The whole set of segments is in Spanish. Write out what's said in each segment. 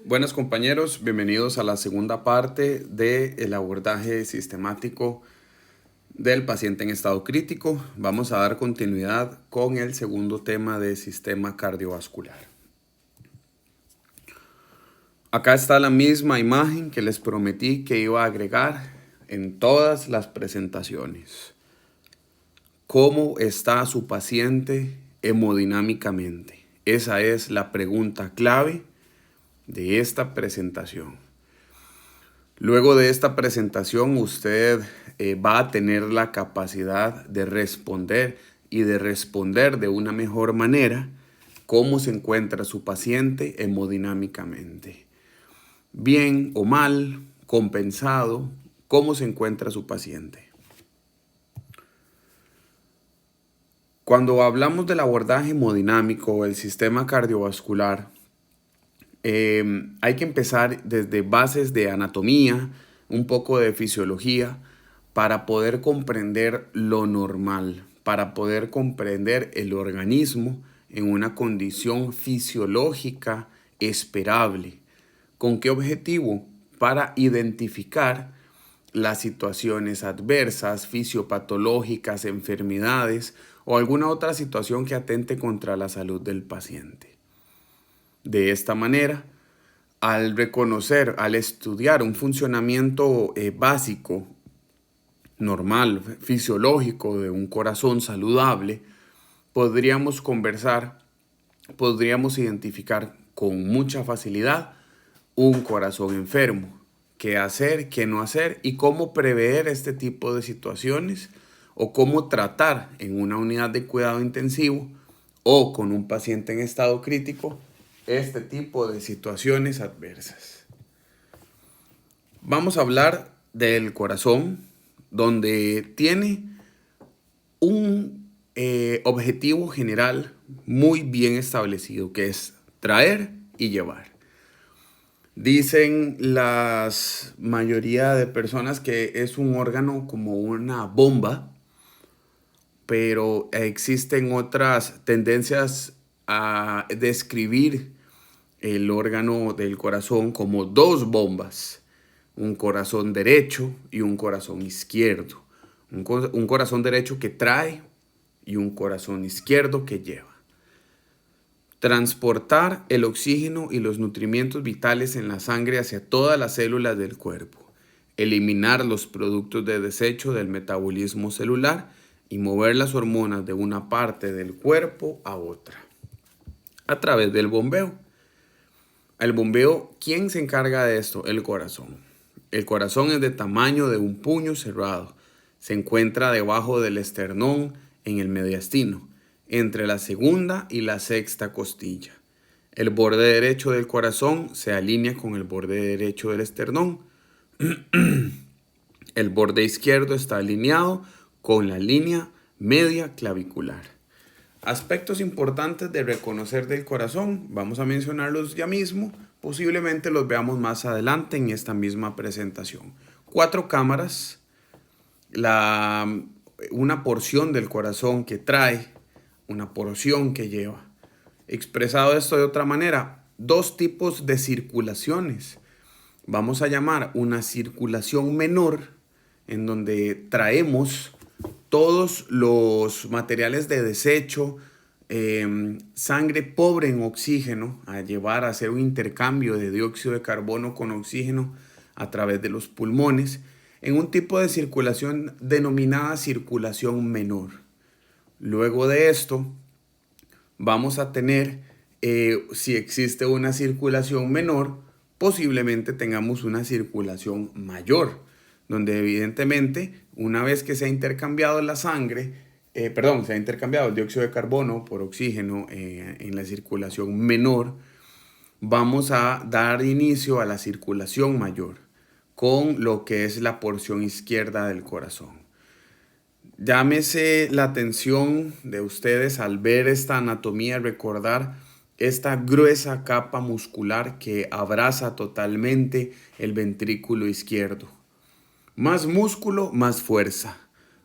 Buenas compañeros, bienvenidos a la segunda parte del abordaje sistemático del paciente en estado crítico. Vamos a dar continuidad con el segundo tema de sistema cardiovascular. Acá está la misma imagen que les prometí que iba a agregar en todas las presentaciones. ¿Cómo está su paciente hemodinámicamente? Esa es la pregunta clave de esta presentación. Luego de esta presentación, usted va a tener la capacidad de responder y de responder de una mejor manera cómo se encuentra su paciente hemodinámicamente. Bien o mal, compensado, cómo se encuentra su paciente. Cuando hablamos del abordaje hemodinámico o el sistema cardiovascular, hay que empezar desde bases de anatomía, un poco de fisiología, para poder comprender lo normal, para poder comprender el organismo en una condición fisiológica esperable. ¿Con qué objetivo? Para identificar las situaciones adversas, fisiopatológicas, enfermedades o alguna otra situación que atente contra la salud del paciente. De esta manera, al reconocer, al estudiar un funcionamiento básico, normal, fisiológico de un corazón saludable, podríamos conversar, podríamos identificar con mucha facilidad un corazón enfermo, qué hacer, qué no hacer y cómo prever este tipo de situaciones o cómo tratar en una unidad de cuidado intensivo o con un paciente en estado crítico este tipo de situaciones adversas. Vamos a hablar del corazón, donde tiene un objetivo general muy bien establecido, que es traer y llevar. Dicen la mayoría de personas que es un órgano como una bomba, pero existen otras tendencias a describir el órgano del corazón como dos bombas, un corazón derecho y un corazón izquierdo. Un corazón derecho que trae y un corazón izquierdo que lleva. Transportar el oxígeno y los nutrientes vitales en la sangre hacia todas las células del cuerpo. Eliminar los productos de desecho del metabolismo celular y mover las hormonas de una parte del cuerpo a otra. A través del bombeo. El bombeo, ¿quién se encarga de esto? El corazón. El corazón es de tamaño de un puño cerrado. Se encuentra debajo del esternón en el mediastino, entre la segunda y la sexta costilla. El borde derecho del corazón se alinea con el borde derecho del esternón. El borde izquierdo está alineado con la línea media clavicular. Aspectos importantes de reconocer del corazón, vamos a mencionarlos ya mismo, posiblemente los veamos más adelante en esta misma presentación. 4 cámaras, una porción del corazón que trae, una porción que lleva. Expresado esto de otra manera, 2 tipos de circulaciones. Vamos a llamar una circulación menor, en donde traemos todos los materiales de desecho, sangre pobre en oxígeno, a llevar a hacer un intercambio de dióxido de carbono con oxígeno a través de los pulmones, en un tipo de circulación denominada circulación menor. Luego de esto, vamos a tener, si existe una circulación menor, posiblemente tengamos una circulación mayor, donde evidentemente una vez que se ha intercambiado la sangre, se ha intercambiado el dióxido de carbono por oxígeno en la circulación menor, vamos a dar inicio a la circulación mayor con lo que es la porción izquierda del corazón. Llámese la atención de ustedes al ver esta anatomía, recordar esta gruesa capa muscular que abraza totalmente el ventrículo izquierdo. Más músculo, más fuerza.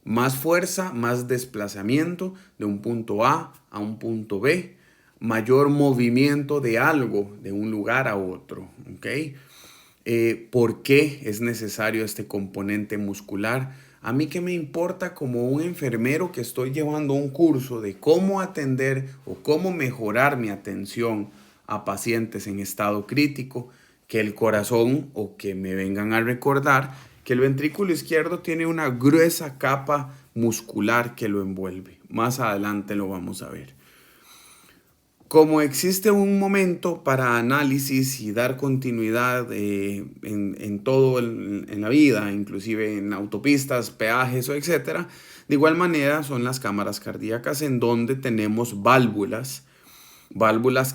Más fuerza, más desplazamiento de un punto A a un punto B mayor movimiento de algo de un lugar a otro. ¿Ok? ¿Por qué es necesario este componente muscular? A mí qué me importa como un enfermero que estoy llevando un curso de cómo atender o cómo mejorar mi atención a pacientes en estado crítico, que el corazón o que me vengan a recordar que el ventrículo izquierdo tiene una gruesa capa muscular que lo envuelve. Más adelante lo vamos a ver. Como existe un momento para análisis y dar continuidad en todo en la vida, inclusive en autopistas, peajes o etcétera, de igual manera son las cámaras cardíacas en donde tenemos válvulas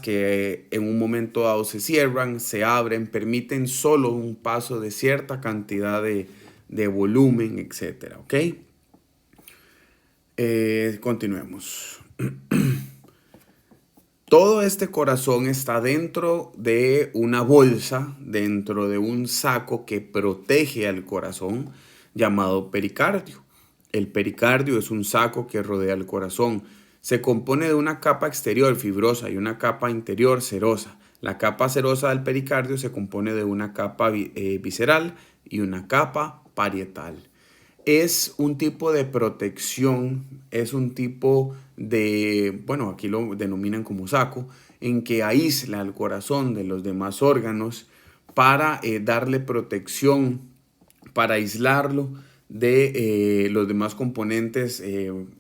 que en un momento dado se cierran, se abren, permiten solo un paso de cierta cantidad de volumen, etcétera. ¿Ok? Continuemos. Todo este corazón está dentro de una bolsa, dentro de un saco que protege al corazón llamado pericardio. El pericardio es un saco que rodea el corazón. Se compone de una capa exterior fibrosa y una capa interior serosa. La capa serosa del pericardio se compone de una capa visceral y una capa parietal. Es un tipo de protección, es un tipo de, bueno, aquí lo denominan como saco, en que aísla el corazón de los demás órganos para darle protección, para aislarlo de los demás componentes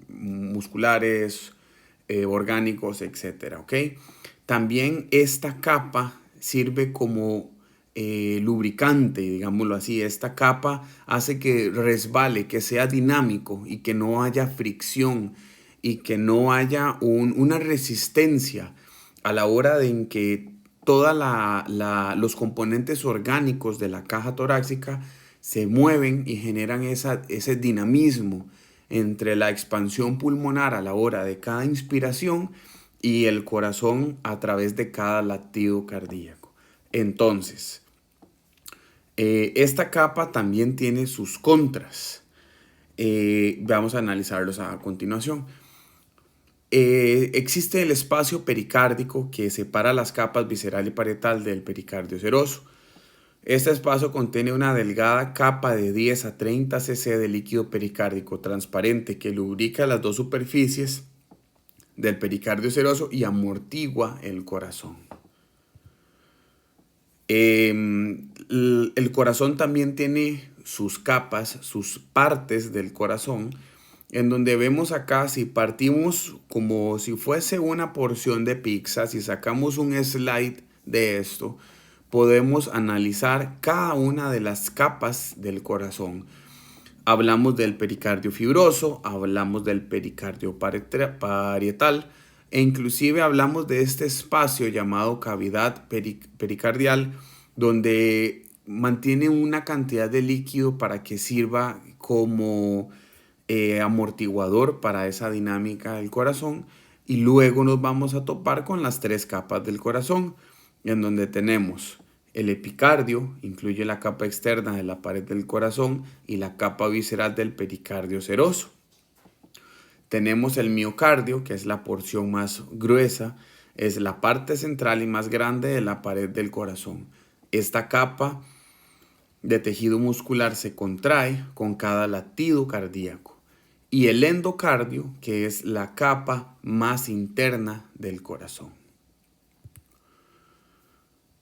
musculares, orgánicos, etcétera, ¿ok? También esta capa sirve como lubricante, digámoslo así. Esta capa hace que resbale, que sea dinámico y que no haya fricción y que no haya una resistencia a la hora de en que todos los componentes orgánicos de la caja torácica se mueven y generan ese dinamismo entre la expansión pulmonar a la hora de cada inspiración y el corazón a través de cada latido cardíaco. Entonces, esta capa también tiene sus contras. Vamos a analizarlos a continuación. Existe el espacio pericárdico que separa las capas visceral y parietal del pericardio seroso. Este espacio contiene una delgada capa de 10 a 30 cc de líquido pericárdico transparente que lubrica las dos superficies del pericardio seroso y amortigua el corazón. El corazón también tiene sus capas, sus partes del corazón, en donde vemos acá, si partimos como si fuese una porción de pizza, si sacamos un slide de esto, podemos analizar cada una de las capas del corazón. Hablamos del pericardio fibroso, hablamos del pericardio parietal e inclusive hablamos de este espacio llamado cavidad pericardial, donde mantiene una cantidad de líquido para que sirva como amortiguador para esa dinámica del corazón. Y luego nos vamos a topar con las tres capas del corazón, en donde tenemos el epicardio, incluye la capa externa de la pared del corazón y la capa visceral del pericardio seroso. Tenemos el miocardio, que es la porción más gruesa, es la parte central y más grande de la pared del corazón. Esta capa de tejido muscular se contrae con cada latido cardíaco. Y el endocardio, que es la capa más interna del corazón.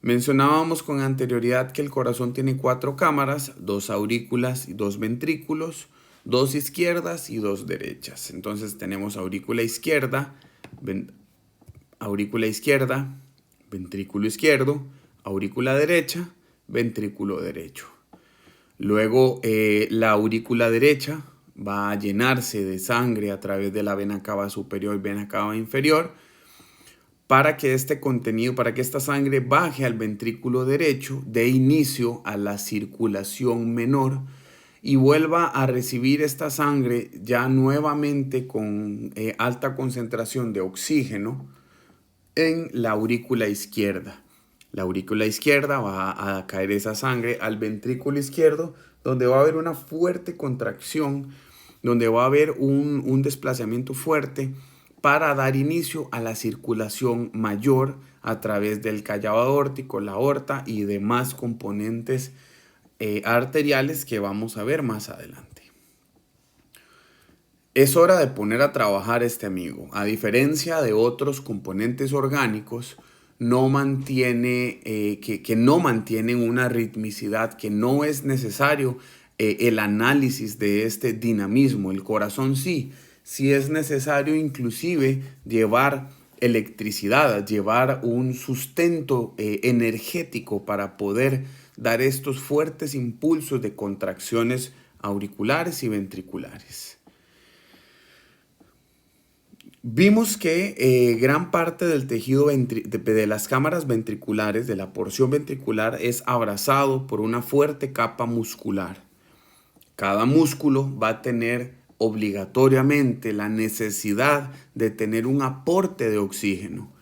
Mencionábamos con anterioridad que el corazón tiene 4 cámaras, 2 aurículas y 2 ventrículos, 2 izquierdas y 2 derechas. Entonces tenemos aurícula izquierda, ventrículo izquierdo, aurícula derecha, ventrículo derecho. Luego la aurícula derecha va a llenarse de sangre a través de la vena cava superior y vena cava inferior, para que este contenido, para que esta sangre baje al ventrículo derecho, dé inicio a la circulación menor y vuelva a recibir esta sangre ya nuevamente con alta concentración de oxígeno en la aurícula izquierda. La aurícula izquierda va a caer esa sangre al ventrículo izquierdo, donde va a haber una fuerte contracción, donde va a haber un desplazamiento fuerte para dar inicio a la circulación mayor a través del callado aórtico, la aorta y demás componentes arteriales que vamos a ver más adelante. Es hora de poner a trabajar este amigo. A diferencia de otros componentes orgánicos, no mantiene, que no mantienen una ritmicidad, que no es necesario el análisis de este dinamismo. El corazón sí es necesario inclusive llevar electricidad, llevar un sustento energético para poder dar estos fuertes impulsos de contracciones auriculares y ventriculares. Vimos que gran parte del tejido de las cámaras ventriculares, de la porción ventricular, es abrazado por una fuerte capa muscular. Cada músculo va a tener obligatoriamente la necesidad de tener un aporte de oxígeno.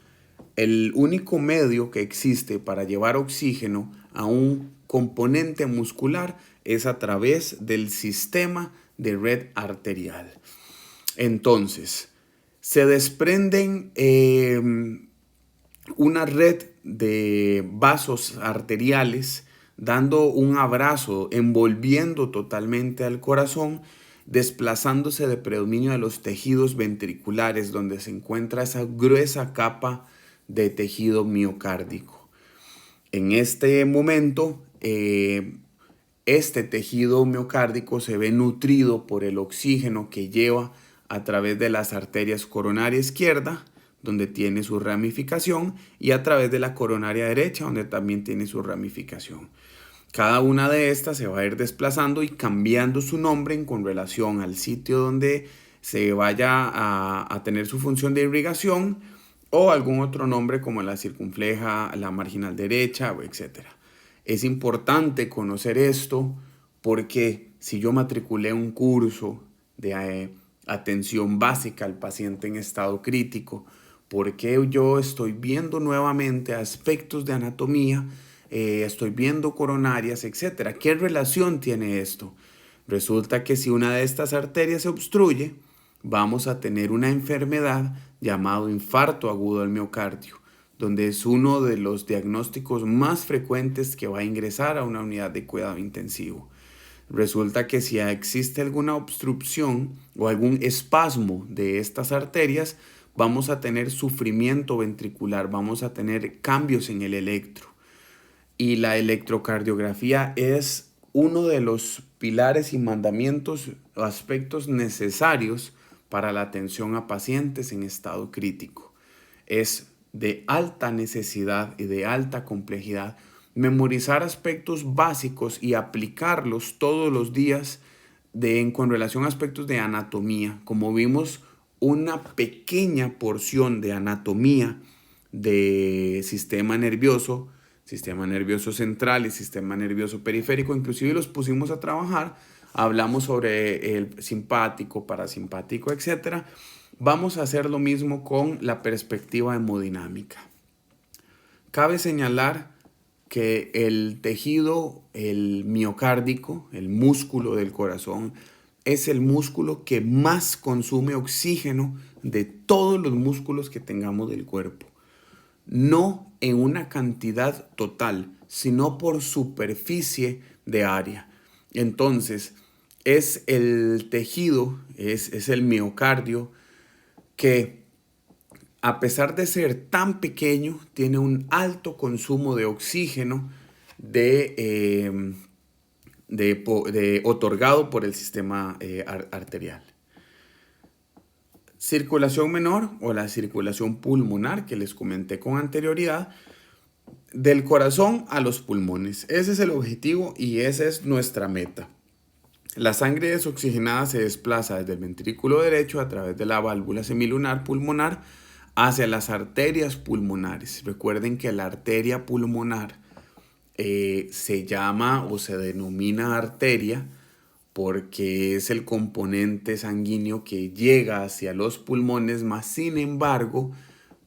El único medio que existe para llevar oxígeno a un componente muscular es a través del sistema de red arterial. Entonces, se desprenden una red de vasos arteriales dando un abrazo, envolviendo totalmente al corazón, desplazándose de predominio de los tejidos ventriculares, donde se encuentra esa gruesa capa de tejido miocárdico. En este momento, este tejido miocárdico se ve nutrido por el oxígeno que lleva a través de las arterias coronaria izquierda, donde tiene su ramificación, y a través de la coronaria derecha, donde también tiene su ramificación. Cada una de estas se va a ir desplazando y cambiando su nombre con relación al sitio donde se vaya a tener su función de irrigación o algún otro nombre como la circunfleja, la marginal derecha, etc. Es importante conocer esto porque si yo matriculé un curso de atención básica al paciente en estado crítico, ¿por qué yo estoy viendo nuevamente aspectos de anatomía, estoy viendo coronarias, etcétera? ¿Qué relación tiene esto? Resulta que si una de estas arterias se obstruye, vamos a tener una enfermedad llamado infarto agudo del miocardio, donde es uno de los diagnósticos más frecuentes que va a ingresar a una unidad de cuidado intensivo. Resulta que si existe alguna obstrucción o algún espasmo de estas arterias, vamos a tener sufrimiento ventricular, vamos a tener cambios en el electro. Y la electrocardiografía es uno de los pilares y mandamientos o aspectos necesarios para la atención a pacientes en estado crítico. Es de alta necesidad y de alta complejidad memorizar aspectos básicos y aplicarlos todos los días con relación a aspectos de anatomía. Como vimos, una pequeña porción de anatomía de sistema nervioso central y sistema nervioso periférico, inclusive los pusimos a trabajar, hablamos sobre el simpático, parasimpático, etc. Vamos a hacer lo mismo con la perspectiva hemodinámica. Cabe señalar que el tejido, el miocárdico, el músculo del corazón, es el músculo que más consume oxígeno de todos los músculos que tengamos del cuerpo. No en una cantidad total, sino por superficie de área. Entonces, es el tejido, es el miocardio que, a pesar de ser tan pequeño, tiene un alto consumo de oxígeno otorgado por el sistema arterial. Circulación menor o la circulación pulmonar que les comenté con anterioridad, del corazón a los pulmones. Ese es el objetivo y esa es nuestra meta. La sangre desoxigenada se desplaza desde el ventrículo derecho a través de la válvula semilunar pulmonar hacia las arterias pulmonares. Recuerden que la arteria pulmonar se llama o se denomina arteria porque es el componente sanguíneo que llega hacia los pulmones, más sin embargo,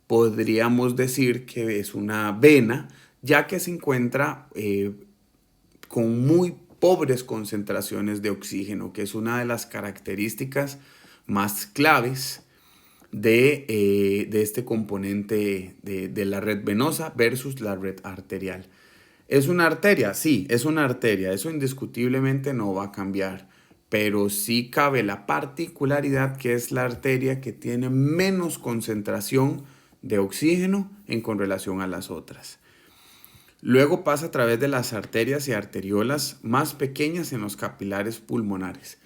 podríamos decir que es una vena, ya que se encuentra con muy pobres concentraciones de oxígeno, que es una de las características más claves de este componente de la red venosa versus la red arterial. ¿Es una arteria? Sí, es una arteria. Eso indiscutiblemente no va a cambiar. Pero sí cabe la particularidad que es la arteria que tiene menos concentración de oxígeno en con relación a las otras. Luego pasa a través de las arterias y arteriolas más pequeñas en los capilares pulmonares.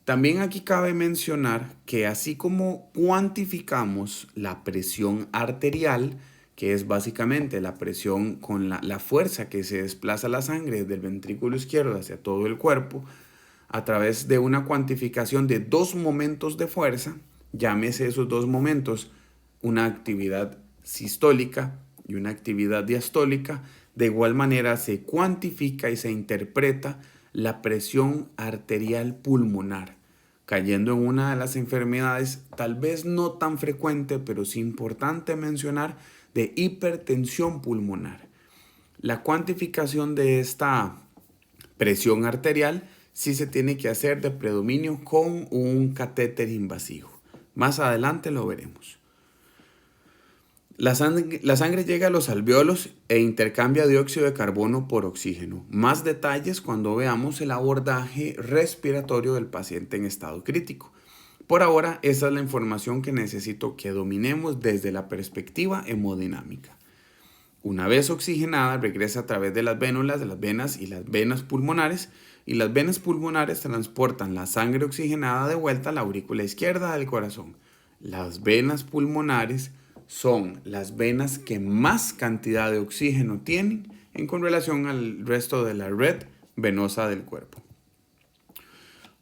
También aquí cabe mencionar que así como cuantificamos la presión arterial, que es básicamente la presión con la fuerza que se desplaza la sangre del ventrículo izquierdo hacia todo el cuerpo, a través de una cuantificación de dos momentos de fuerza, llámese esos dos momentos una actividad sistólica y una actividad diastólica, de igual manera se cuantifica y se interpreta la presión arterial pulmonar, cayendo en una de las enfermedades tal vez no tan frecuente, pero sí importante mencionar, de hipertensión pulmonar. La cuantificación de esta presión arterial sí se tiene que hacer de predominio con un catéter invasivo. Más adelante lo veremos. La sangre llega a los alvéolos e intercambia dióxido de carbono por oxígeno. Más detalles cuando veamos el abordaje respiratorio del paciente en estado crítico. Por ahora, esa es la información que necesito que dominemos desde la perspectiva hemodinámica. Una vez oxigenada, regresa a través de las vénulas, de las venas y las venas pulmonares, y las venas pulmonares transportan la sangre oxigenada de vuelta a la aurícula izquierda del corazón. Las venas pulmonares son las venas que más cantidad de oxígeno tienen en con relación al resto de la red venosa del cuerpo.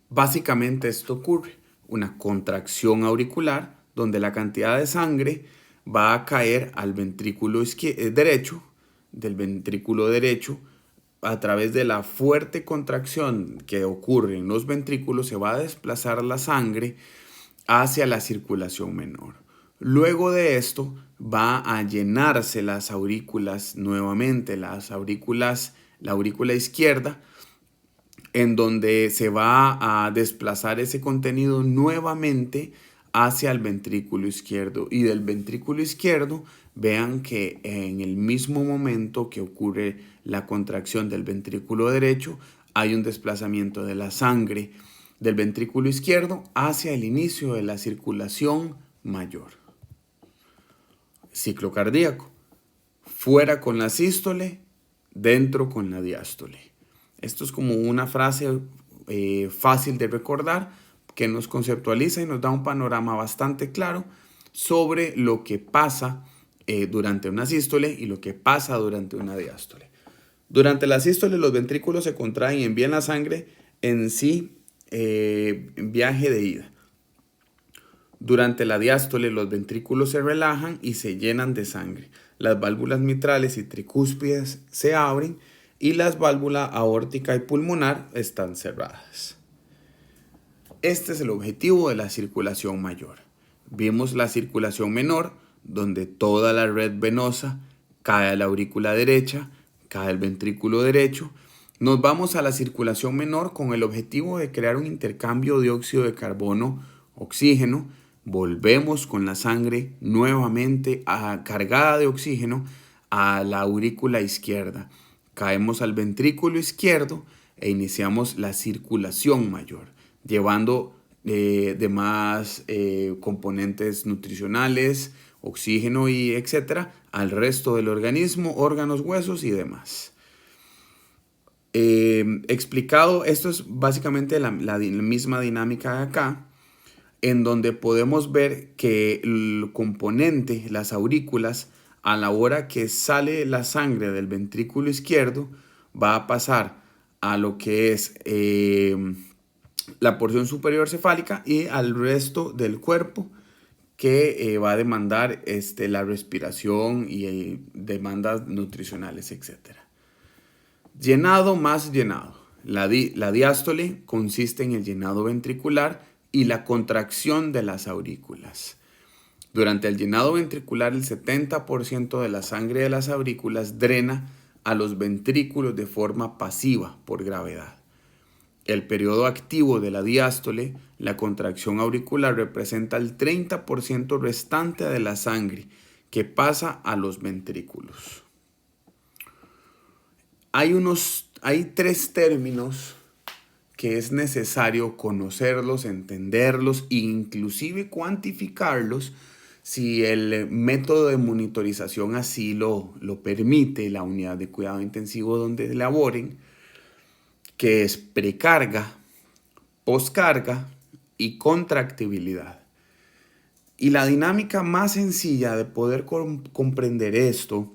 Básicamente esto ocurre, una contracción auricular donde la cantidad de sangre va a caer al ventrículo derecho, del ventrículo derecho, a través de la fuerte contracción que ocurre en los ventrículos se va a desplazar la sangre hacia la circulación menor. Luego de esto va a llenarse las aurículas nuevamente, la aurícula izquierda, en donde se va a desplazar ese contenido nuevamente hacia el ventrículo izquierdo. Y del ventrículo izquierdo, vean que en el mismo momento que ocurre la contracción del ventrículo derecho, hay un desplazamiento de la sangre del ventrículo izquierdo hacia el inicio de la circulación mayor. Ciclo cardíaco. Fuera con la sístole, dentro con la diástole. Esto es como una frase fácil de recordar que nos conceptualiza y nos da un panorama bastante claro sobre lo que pasa durante una sístole y lo que pasa durante una diástole. Durante la sístole los ventrículos se contraen y envían la sangre en viaje de ida. Durante la diástole los ventrículos se relajan y se llenan de sangre. Las válvulas mitrales y tricúspides se abren y las válvulas aórtica y pulmonar están cerradas. Este es el objetivo de la circulación mayor. Vimos la circulación menor, donde toda la red venosa cae a la aurícula derecha, cae al ventrículo derecho. Nos vamos a la circulación menor con el objetivo de crear un intercambio de dióxido de carbono-oxígeno. Volvemos con la sangre nuevamente cargada de oxígeno a la aurícula izquierda. Caemos al ventrículo izquierdo e iniciamos la circulación mayor, llevando demás componentes nutricionales, oxígeno y etcétera al resto del organismo, órganos, huesos y demás. Explicado, esto es básicamente la misma dinámica de acá, en donde podemos ver que el componente, las aurículas, a la hora que sale la sangre del ventrículo izquierdo, va a pasar a lo que es la porción superior cefálica y al resto del cuerpo que va a demandar la respiración y demandas nutricionales, etc. Llenado más llenado. La diástole consiste en el llenado ventricular y la contracción de las aurículas. Durante el llenado ventricular, el 70% de la sangre de las aurículas drena a los ventrículos de forma pasiva por gravedad. el periodo activo de la diástole, la contracción auricular representa el 30% restante de la sangre que pasa a los ventrículos. Hay tres términos que es necesario conocerlos, entenderlos e inclusive cuantificarlos si el método de monitorización así lo permite, la unidad de cuidado intensivo donde laboren, que es precarga, poscarga y contractibilidad. Y la dinámica más sencilla de poder comprender esto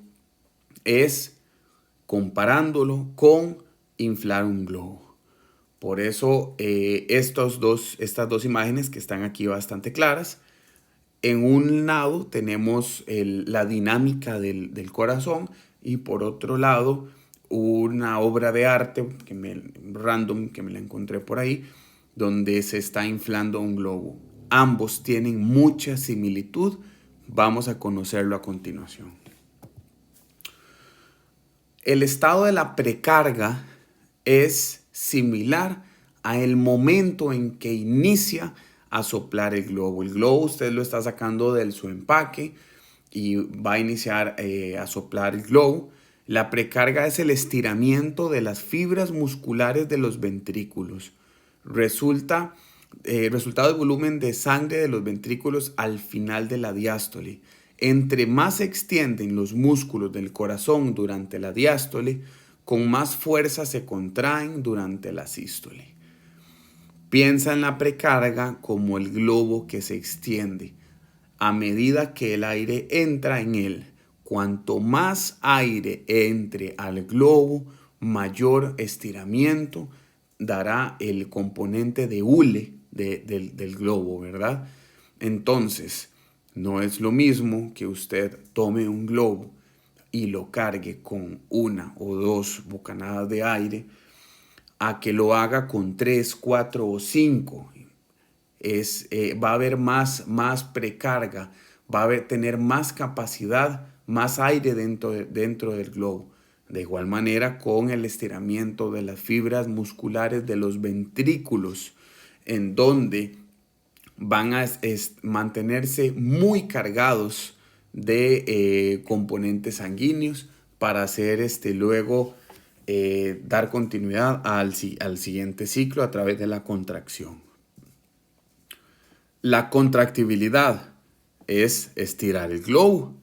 es comparándolo con inflar un globo. Por eso estas dos imágenes que están aquí bastante claras. En un lado tenemos la dinámica del corazón y por otro lado una obra de arte random que me la encontré por ahí, donde se está inflando un globo. Ambos tienen mucha similitud. Vamos a conocerlo a continuación. El estado de la precarga es similar a el momento en que inicia a soplar el globo. El globo usted lo está sacando de su empaque y va a iniciar a soplar el globo. La precarga es el estiramiento de las fibras musculares de los ventrículos. Resultado del volumen de sangre de los ventrículos al final de la diástole. Entre más se extienden los músculos del corazón durante la diástole, con más fuerza se contraen durante la sístole. Piensa en la precarga como el globo que se extiende. A medida que el aire entra en él, cuanto más aire entre al globo, mayor estiramiento dará el componente de hule del globo, ¿verdad? Entonces, no es lo mismo que usted tome un globo y lo cargue con una o dos bocanadas de aire a que lo haga con 3, 4 o 5. Va a haber más precarga, va a tener más capacidad, más aire dentro del globo. De igual manera con el estiramiento de las fibras musculares de los ventrículos, en donde van a mantenerse muy cargados de componentes sanguíneos para hacer luego dar continuidad al siguiente ciclo a través de la contracción. La contractibilidad es estirar el globo.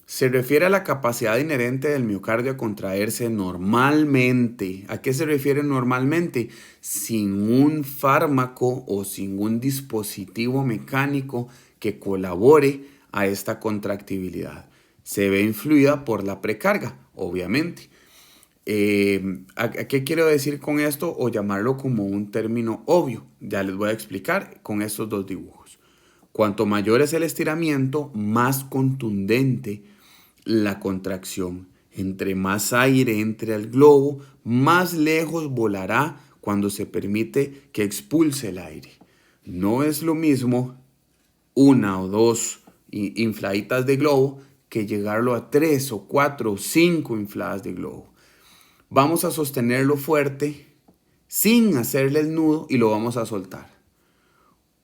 Se refiere a la capacidad inherente del miocardio a contraerse normalmente. ¿A qué se refiere normalmente? Sin un fármaco o sin un dispositivo mecánico que colabore a esta contractibilidad. Se ve influida por la precarga, obviamente. ¿A qué quiero decir con esto? O llamarlo como un término obvio. Ya les voy a explicar con estos dos dibujos. Cuanto mayor es el estiramiento, más contundente la contracción. Entre más aire entre al globo, más lejos volará cuando se permite que expulse el aire. No es lo mismo una o dos infladitas de globo que llegarlo a 3 o 4 o 5 infladas de globo. Vamos a sostenerlo fuerte sin hacerle el nudo y lo vamos a soltar.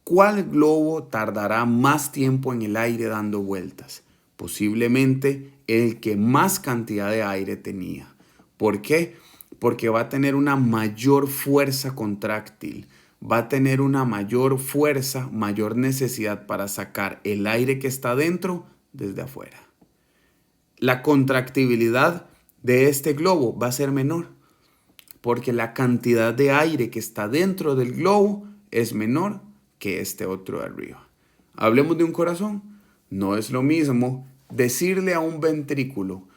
¿Cuál globo tardará más tiempo en el aire dando vueltas? Posiblemente el que más cantidad de aire tenía. ¿Por qué? Porque va a tener una mayor fuerza contráctil, va a tener una mayor fuerza, mayor necesidad para sacar el aire que está dentro desde afuera. La contractibilidad de este globo va a ser menor, porque la cantidad de aire que está dentro del globo es menor que este otro de arriba. Hablemos de un corazón. No es lo mismo decirle a un ventrículo,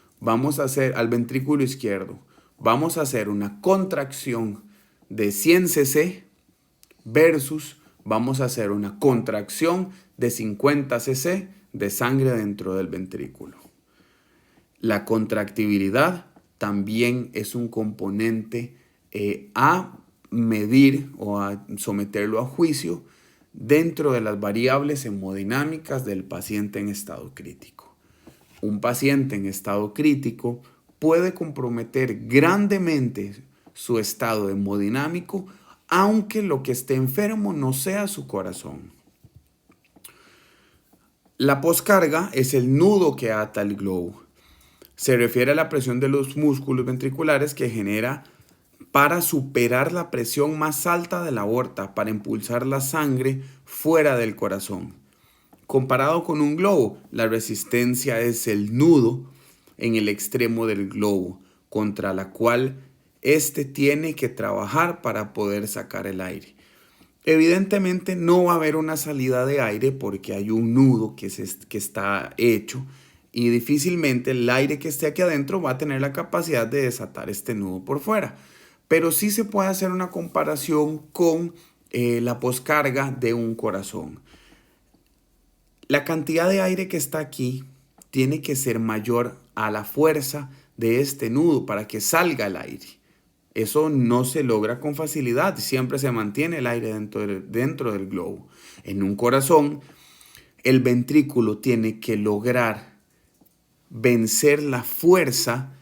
al ventrículo izquierdo, vamos a hacer una contracción de 100 cc versus vamos a hacer una contracción de 50 cc de sangre dentro del ventrículo. La contractibilidad también es un componente a medir o a someterlo a juicio dentro de las variables hemodinámicas del paciente en estado crítico. Un paciente en estado crítico puede comprometer grandemente su estado hemodinámico aunque lo que esté enfermo no sea su corazón. La poscarga es el nudo que ata el globo. Se refiere a la presión de los músculos ventriculares que genera para superar la presión más alta de la aorta, para impulsar la sangre fuera del corazón. Comparado con un globo, la resistencia es el nudo en el extremo del globo, contra la cual éste tiene que trabajar para poder sacar el aire. Evidentemente no va a haber una salida de aire porque hay un nudo que está hecho y difícilmente el aire que esté aquí adentro va a tener la capacidad de desatar este nudo por fuera. Pero sí se puede hacer una comparación con la poscarga de un corazón. La cantidad de aire que está aquí tiene que ser mayor a la fuerza de este nudo para que salga el aire. Eso no se logra con facilidad, siempre se mantiene el aire dentro del globo. En un corazón, el ventrículo tiene que lograr vencer la fuerza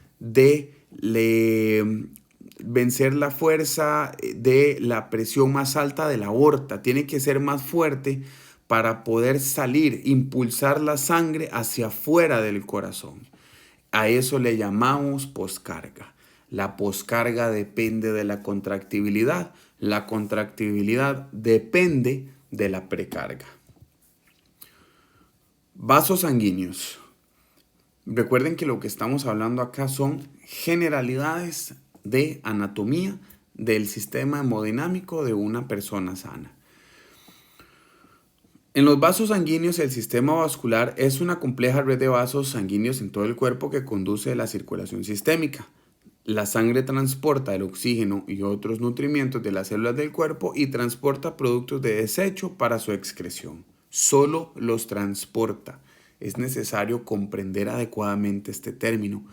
vencer la fuerza de la presión más alta de la aorta. Tiene que ser más fuerte para poder salir, impulsar la sangre hacia afuera del corazón. A eso le llamamos poscarga. La poscarga depende de la contractibilidad. La contractibilidad depende de la precarga. Vasos sanguíneos. Recuerden que lo que estamos hablando acá son generalidades de anatomía del sistema hemodinámico de una persona sana. En los vasos sanguíneos, el sistema vascular es una compleja red de vasos sanguíneos en todo el cuerpo que conduce a la circulación sistémica. La sangre transporta el oxígeno y otros nutrimientos de las células del cuerpo y transporta productos de desecho para su excreción. Solo los transporta. Es necesario comprender adecuadamente este término,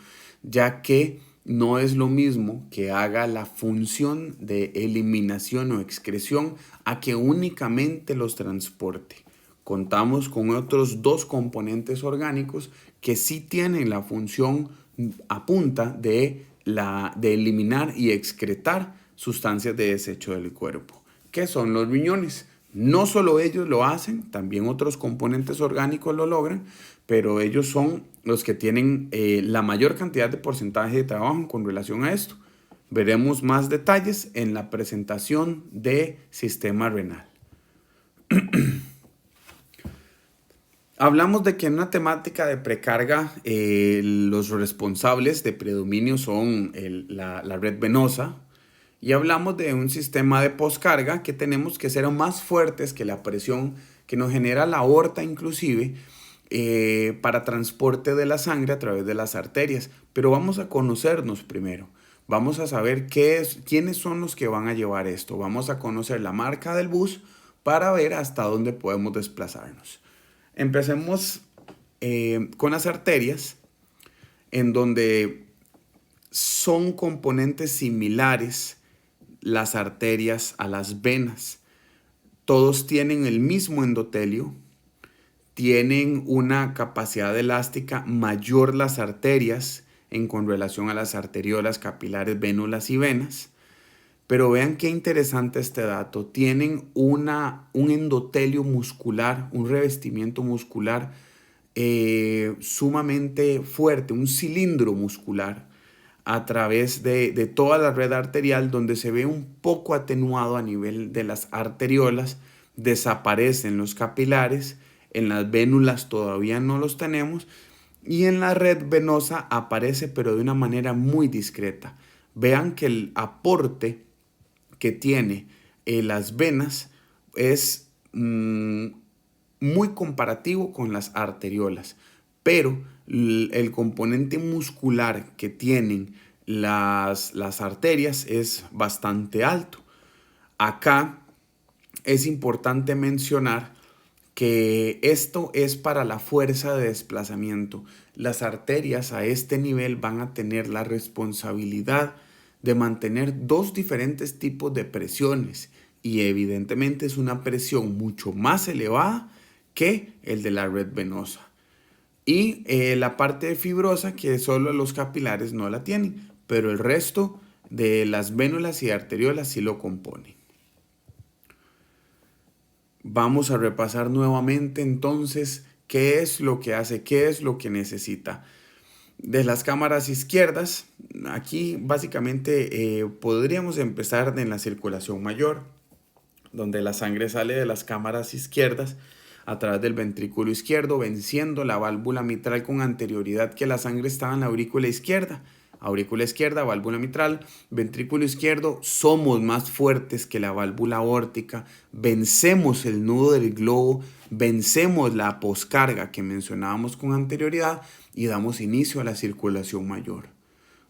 ya que no es lo mismo que haga la función de eliminación o excreción a que únicamente los transporte. Contamos con otros dos componentes orgánicos que sí tienen la función a punta de eliminar y excretar sustancias de desecho del cuerpo, que son los riñones. No solo ellos lo hacen, también otros componentes orgánicos lo logran, pero ellos son los que tienen la mayor cantidad de porcentaje de trabajo con relación a esto. Veremos más detalles en la presentación de sistema renal. Hablamos de que en una temática de precarga los responsables de predominio son la red venosa, y hablamos de un sistema de poscarga que tenemos que ser más fuertes que la presión que nos genera la aorta inclusive para transporte de la sangre a través de las arterias. Pero vamos a conocernos primero. Vamos a saber quiénes son los que van a llevar esto. Vamos a conocer la marca del bus para ver hasta dónde podemos desplazarnos. Empecemos con las arterias, en donde son componentes similares las arterias a las venas. Todos tienen el mismo endotelio, tienen una capacidad elástica mayor las arterias con relación a las arteriolas, capilares, vénulas y venas. Pero vean qué interesante este dato. Tienen un endotelio muscular, un revestimiento muscular sumamente fuerte, un cilindro muscular a través de toda la red arterial, donde se ve un poco atenuado a nivel de las arteriolas. Desaparecen los capilares, en las vénulas todavía no los tenemos, y en la red venosa aparece, pero de una manera muy discreta. Vean que el aporte que tiene las venas es muy comparativo con las arteriolas, pero el componente muscular que tienen las arterias es bastante alto. Acá es importante mencionar que esto es para la fuerza de desplazamiento. Las arterias a este nivel van a tener la responsabilidad de mantener dos diferentes tipos de presiones, y evidentemente es una presión mucho más elevada que el de la red venosa. Y la parte fibrosa, que solo los capilares no la tienen, pero el resto de las vénulas y arteriolas sí lo componen. Vamos a repasar nuevamente entonces qué es lo que hace, qué es lo que necesita. De las cámaras izquierdas, aquí básicamente podríamos empezar en la circulación mayor, donde la sangre sale de las cámaras izquierdas a través del ventrículo izquierdo, venciendo la válvula mitral con anterioridad que la sangre estaba en la aurícula izquierda. Aurícula izquierda, válvula mitral, ventrículo izquierdo, somos más fuertes que la válvula aórtica, vencemos el nudo del globo, vencemos la poscarga que mencionábamos con anterioridad y damos inicio a la circulación mayor,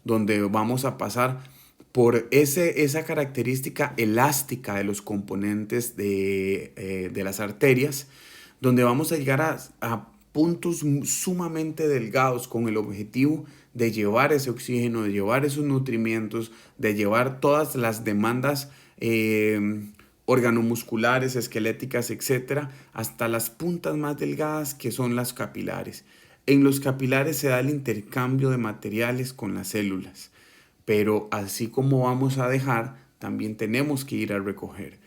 donde vamos a pasar por esa característica elástica de los componentes de las arterias, donde vamos a llegar a puntos sumamente delgados con el objetivo de llevar ese oxígeno, de llevar esos nutrimientos, de llevar todas las demandas organomusculares, esqueléticas, etcétera, hasta las puntas más delgadas que son las capilares. En los capilares se da el intercambio de materiales con las células, pero así como vamos a dejar, también tenemos que ir a recoger.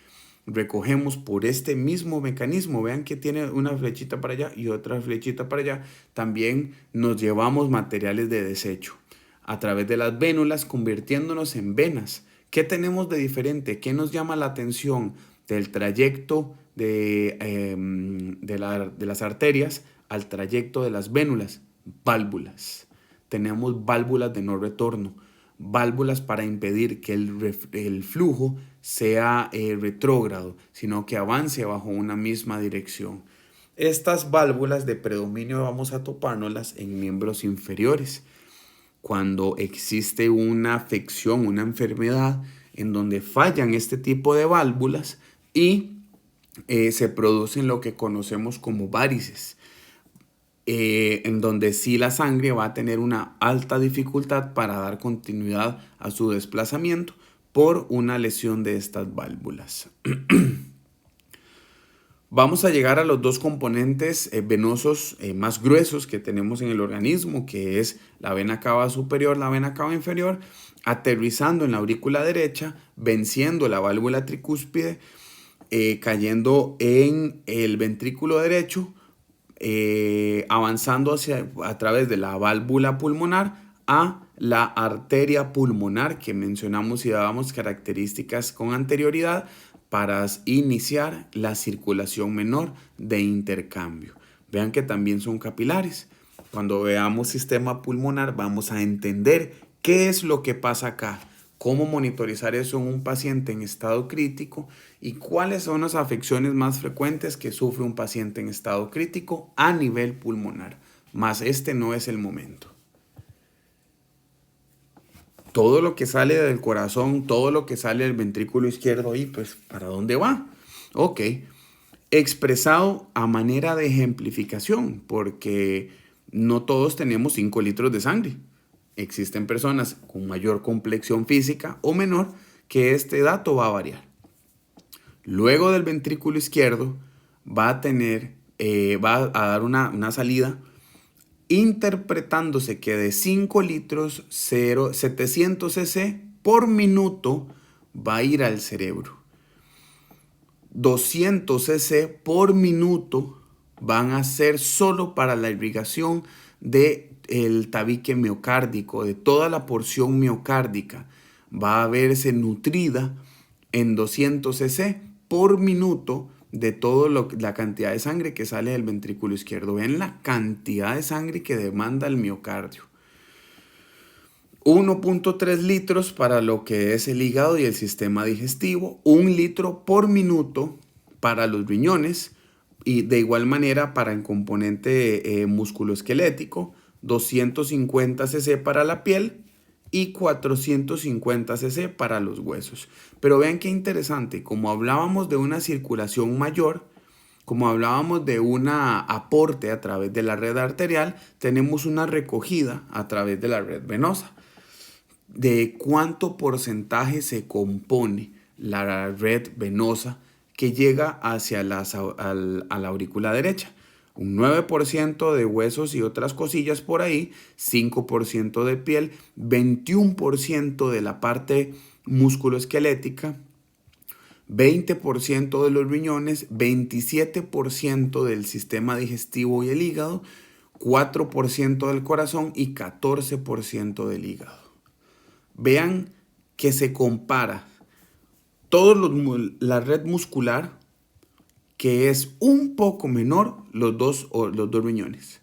Recogemos por este mismo mecanismo, vean que tiene una flechita para allá y otra flechita para allá, también nos llevamos materiales de desecho a través de las vénulas, convirtiéndonos en venas. ¿Qué tenemos de diferente? ¿Qué nos llama la atención del trayecto de las arterias al trayecto de las vénulas? Válvulas. Tenemos válvulas de no retorno, válvulas para impedir que el flujo sea retrógrado, sino que avance bajo una misma dirección. Estas válvulas de predominio vamos a topárnoslas en miembros inferiores. Cuando existe una afección, una enfermedad en donde fallan este tipo de válvulas y se producen lo que conocemos como varices, en donde sí la sangre va a tener una alta dificultad para dar continuidad a su desplazamiento por una lesión de estas válvulas. Vamos a llegar a los dos componentes venosos más gruesos que tenemos en el organismo, que es la vena cava superior, la vena cava inferior, aterrizando en la aurícula derecha, venciendo la válvula tricúspide, cayendo en el ventrículo derecho, avanzando a través de la válvula pulmonar a la arteria pulmonar que mencionamos y dábamos características con anterioridad para iniciar la circulación menor de intercambio. Vean que también son capilares. Cuando veamos sistema pulmonar vamos a entender qué es lo que pasa acá, cómo monitorizar eso en un paciente en estado crítico y cuáles son las afecciones más frecuentes que sufre un paciente en estado crítico a nivel pulmonar. Mas este no es el momento. Todo lo que sale del corazón, todo lo que sale del ventrículo izquierdo, y pues, ¿para dónde va? Ok, expresado a manera de ejemplificación, porque no todos tenemos 5 litros de sangre. Existen personas con mayor complexión física o menor que este dato va a variar. Luego del ventrículo izquierdo va a dar una salida interpretándose que de 5 litros 700 cc por minuto va a ir al cerebro. 200 cc por minuto van a ser solo para la irrigación del tabique miocárdico, de toda la porción miocárdica. Va a verse nutrida en 200 cc por minuto de toda la cantidad de sangre que sale del ventrículo izquierdo. Ven la cantidad de sangre que demanda el miocardio. 1.3 litros para lo que es el hígado y el sistema digestivo. 1 litro por minuto para los riñones. Y de igual manera para el componente musculoesquelético. 250 cc para la piel y 450 cc para los huesos. Pero vean qué interesante, como hablábamos de una circulación mayor, como hablábamos de un aporte a través de la red arterial, tenemos una recogida a través de la red venosa. De cuánto porcentaje se compone la red venosa que llega hacia a la aurícula derecha. Un 9% de huesos y otras cosillas por ahí, 5% de piel, 21% de la parte musculoesquelética, 20% de los riñones, 27% del sistema digestivo y el hígado, 4% del corazón y 14% del hígado. Vean que se compara la red muscular, que es un poco menor los dos riñones.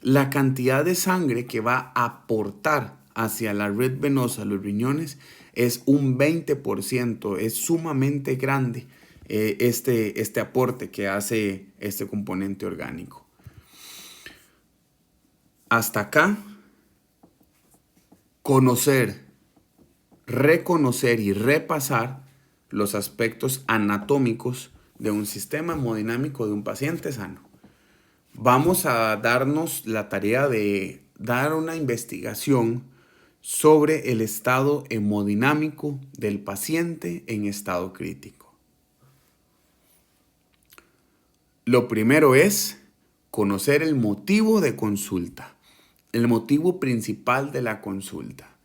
La cantidad de sangre que va a aportar hacia la red venosa, los riñones, es un 20%. Es sumamente grande este aporte que hace este componente orgánico. Hasta acá, conocer, reconocer y repasar los aspectos anatómicos de un sistema hemodinámico de un paciente sano. Vamos a darnos la tarea de dar una investigación sobre el estado hemodinámico del paciente en estado crítico. Lo primero es conocer el motivo de consulta, el motivo principal de la consulta.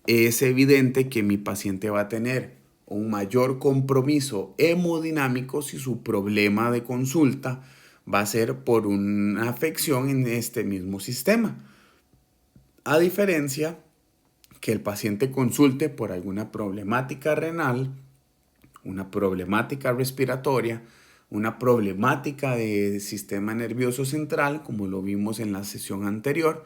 Es evidente que mi paciente va a tener un mayor compromiso hemodinámico si su problema de consulta va a ser por una afección en este mismo sistema. A diferencia que el paciente consulte por alguna problemática renal, una problemática respiratoria, una problemática de sistema nervioso central, como lo vimos en la sesión anterior,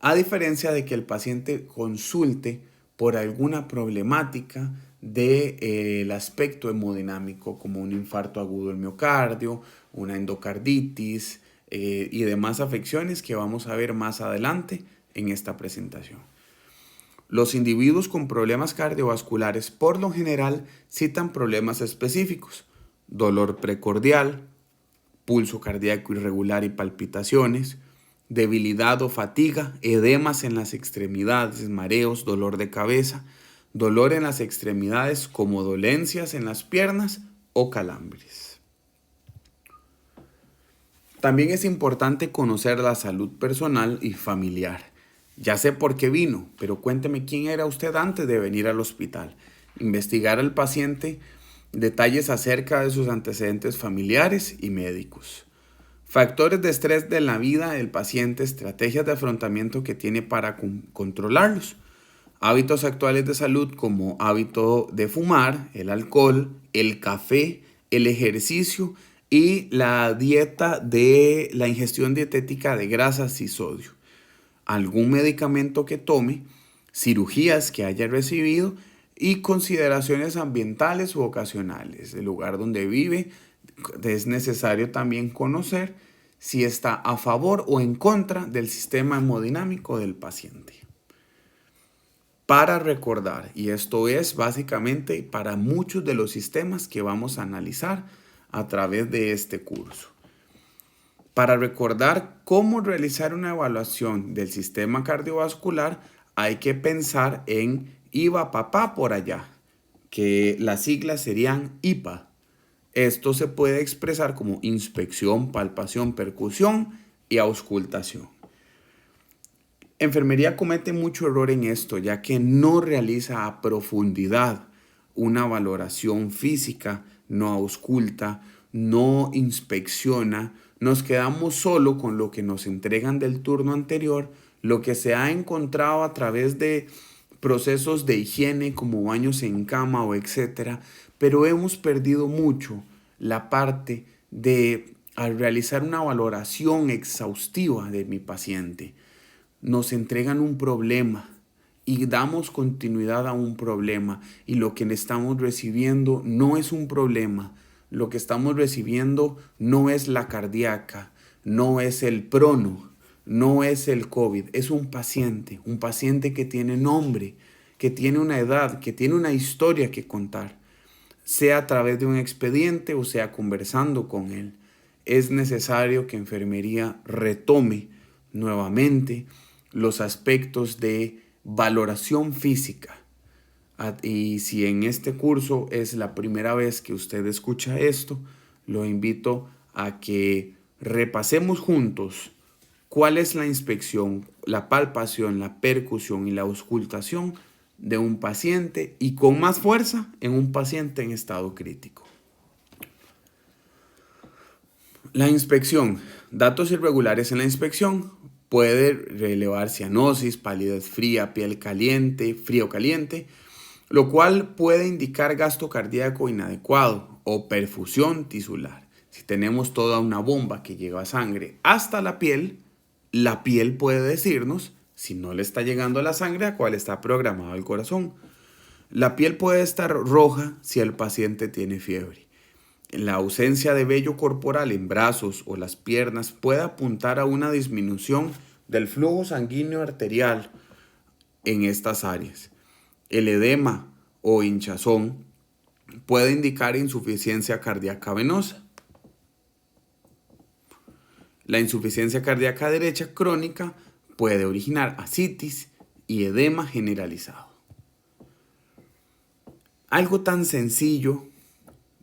a diferencia de que el paciente consulte por alguna problemática del aspecto hemodinámico, como un infarto agudo del miocardio, una endocarditis y demás afecciones que vamos a ver más adelante en esta presentación. Los individuos con problemas cardiovasculares por lo general citan problemas específicos: dolor precordial, pulso cardíaco irregular y palpitaciones, debilidad o fatiga, edemas en las extremidades, mareos, dolor de cabeza, dolor en las extremidades como dolencias en las piernas o calambres. También es importante conocer la salud personal y familiar. Ya sé por qué vino, pero cuénteme quién era usted antes de venir al hospital. Investigar al paciente detalles acerca de sus antecedentes familiares y médicos. Factores de estrés de la vida del paciente, estrategias de afrontamiento que tiene para controlarlos. Hábitos actuales de salud como hábito de fumar, el alcohol, el café, el ejercicio y la dieta de la ingestión dietética de grasas y sodio. Algún medicamento que tome, cirugías que haya recibido y consideraciones ambientales u ocasionales. El lugar donde vive, es necesario también conocer si está a favor o en contra del sistema hemodinámico del paciente. Para recordar, y esto es básicamente para muchos de los sistemas que vamos a analizar a través de este curso. Para recordar cómo realizar una evaluación del sistema cardiovascular, hay que pensar en IVA papá por allá, que las siglas serían IPA. Esto se puede expresar como inspección, palpación, percusión y auscultación. Enfermería comete mucho error en esto, ya que no realiza a profundidad una valoración física, no ausculta, no inspecciona. Nos quedamos solo con lo que nos entregan del turno anterior, lo que se ha encontrado a través de procesos de higiene como baños en cama o etcétera, pero hemos perdido mucho la parte de al realizar una valoración exhaustiva de mi paciente. Nos entregan un problema y damos continuidad a un problema, y lo que estamos recibiendo no es un problema. Lo que estamos recibiendo no es la cardíaca, no es el prono, no es el COVID, es un paciente que tiene nombre, que tiene una edad, que tiene una historia que contar, sea a través de un expediente o sea conversando con él. Es necesario que enfermería retome nuevamente los aspectos de valoración física. Y si en este curso es la primera vez que usted escucha esto, lo invito a que repasemos juntos cuál es la inspección, la palpación, la percusión y la auscultación de un paciente y con más fuerza en un paciente en estado crítico. La inspección. Datos irregulares en la inspección. Puede relevar cianosis, palidez fría, piel caliente, frío caliente, lo cual puede indicar gasto cardíaco inadecuado o perfusión tisular. Si tenemos toda una bomba que lleva sangre hasta la piel puede decirnos si no le está llegando la sangre a cuál está programado el corazón. La piel puede estar roja si el paciente tiene fiebre. La ausencia de vello corporal en brazos o las piernas puede apuntar a una disminución del flujo sanguíneo arterial en estas áreas. El edema o hinchazón puede indicar insuficiencia cardíaca venosa. La insuficiencia cardíaca derecha crónica puede originar ascitis y edema generalizado. Algo tan sencillo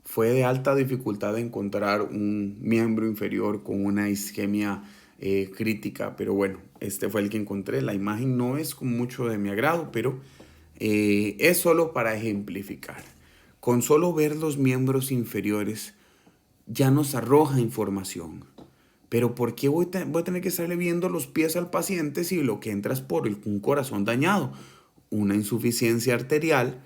fue de alta dificultad de encontrar un miembro inferior con una isquemia crítica, pero bueno, este fue el que encontré. La imagen no es con mucho de mi agrado, pero es solo para ejemplificar. Con solo ver los miembros inferiores ya nos arroja información. Pero ¿por qué voy a tener que estarle viendo los pies al paciente si lo que entra es por un corazón dañado? Una insuficiencia arterial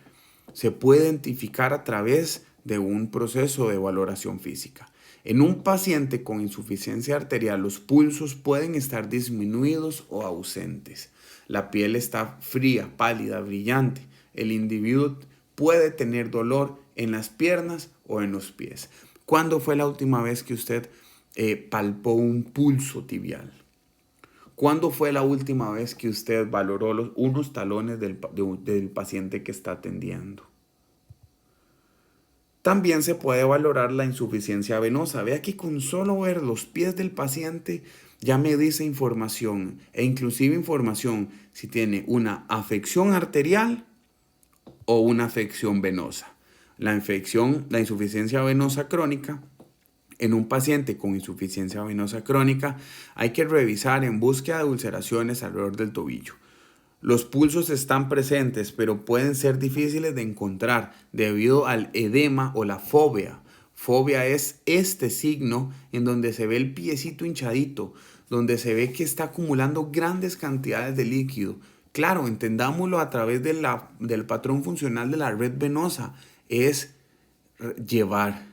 se puede identificar a través de un proceso de valoración física. En un paciente con insuficiencia arterial, los pulsos pueden estar disminuidos o ausentes. La piel está fría, pálida, brillante. El individuo puede tener dolor en las piernas o en los pies. ¿Cuándo fue la última vez que usted palpó un pulso tibial? ¿Cuándo fue la última vez que usted valoró unos talones del paciente que está atendiendo? También se puede valorar la insuficiencia venosa. Vea que con solo ver los pies del paciente ya me dice información e inclusive información si tiene una afección arterial o una afección venosa. La insuficiencia venosa crónica. En un paciente con insuficiencia venosa crónica hay que revisar en búsqueda de ulceraciones alrededor del tobillo. Los pulsos están presentes, pero pueden ser difíciles de encontrar debido al edema o la fobia. Fobia es este signo en donde se ve el piecito hinchadito, donde se ve que está acumulando grandes cantidades de líquido. Claro, entendámoslo a través del patrón funcional de la red venosa. Es llevar,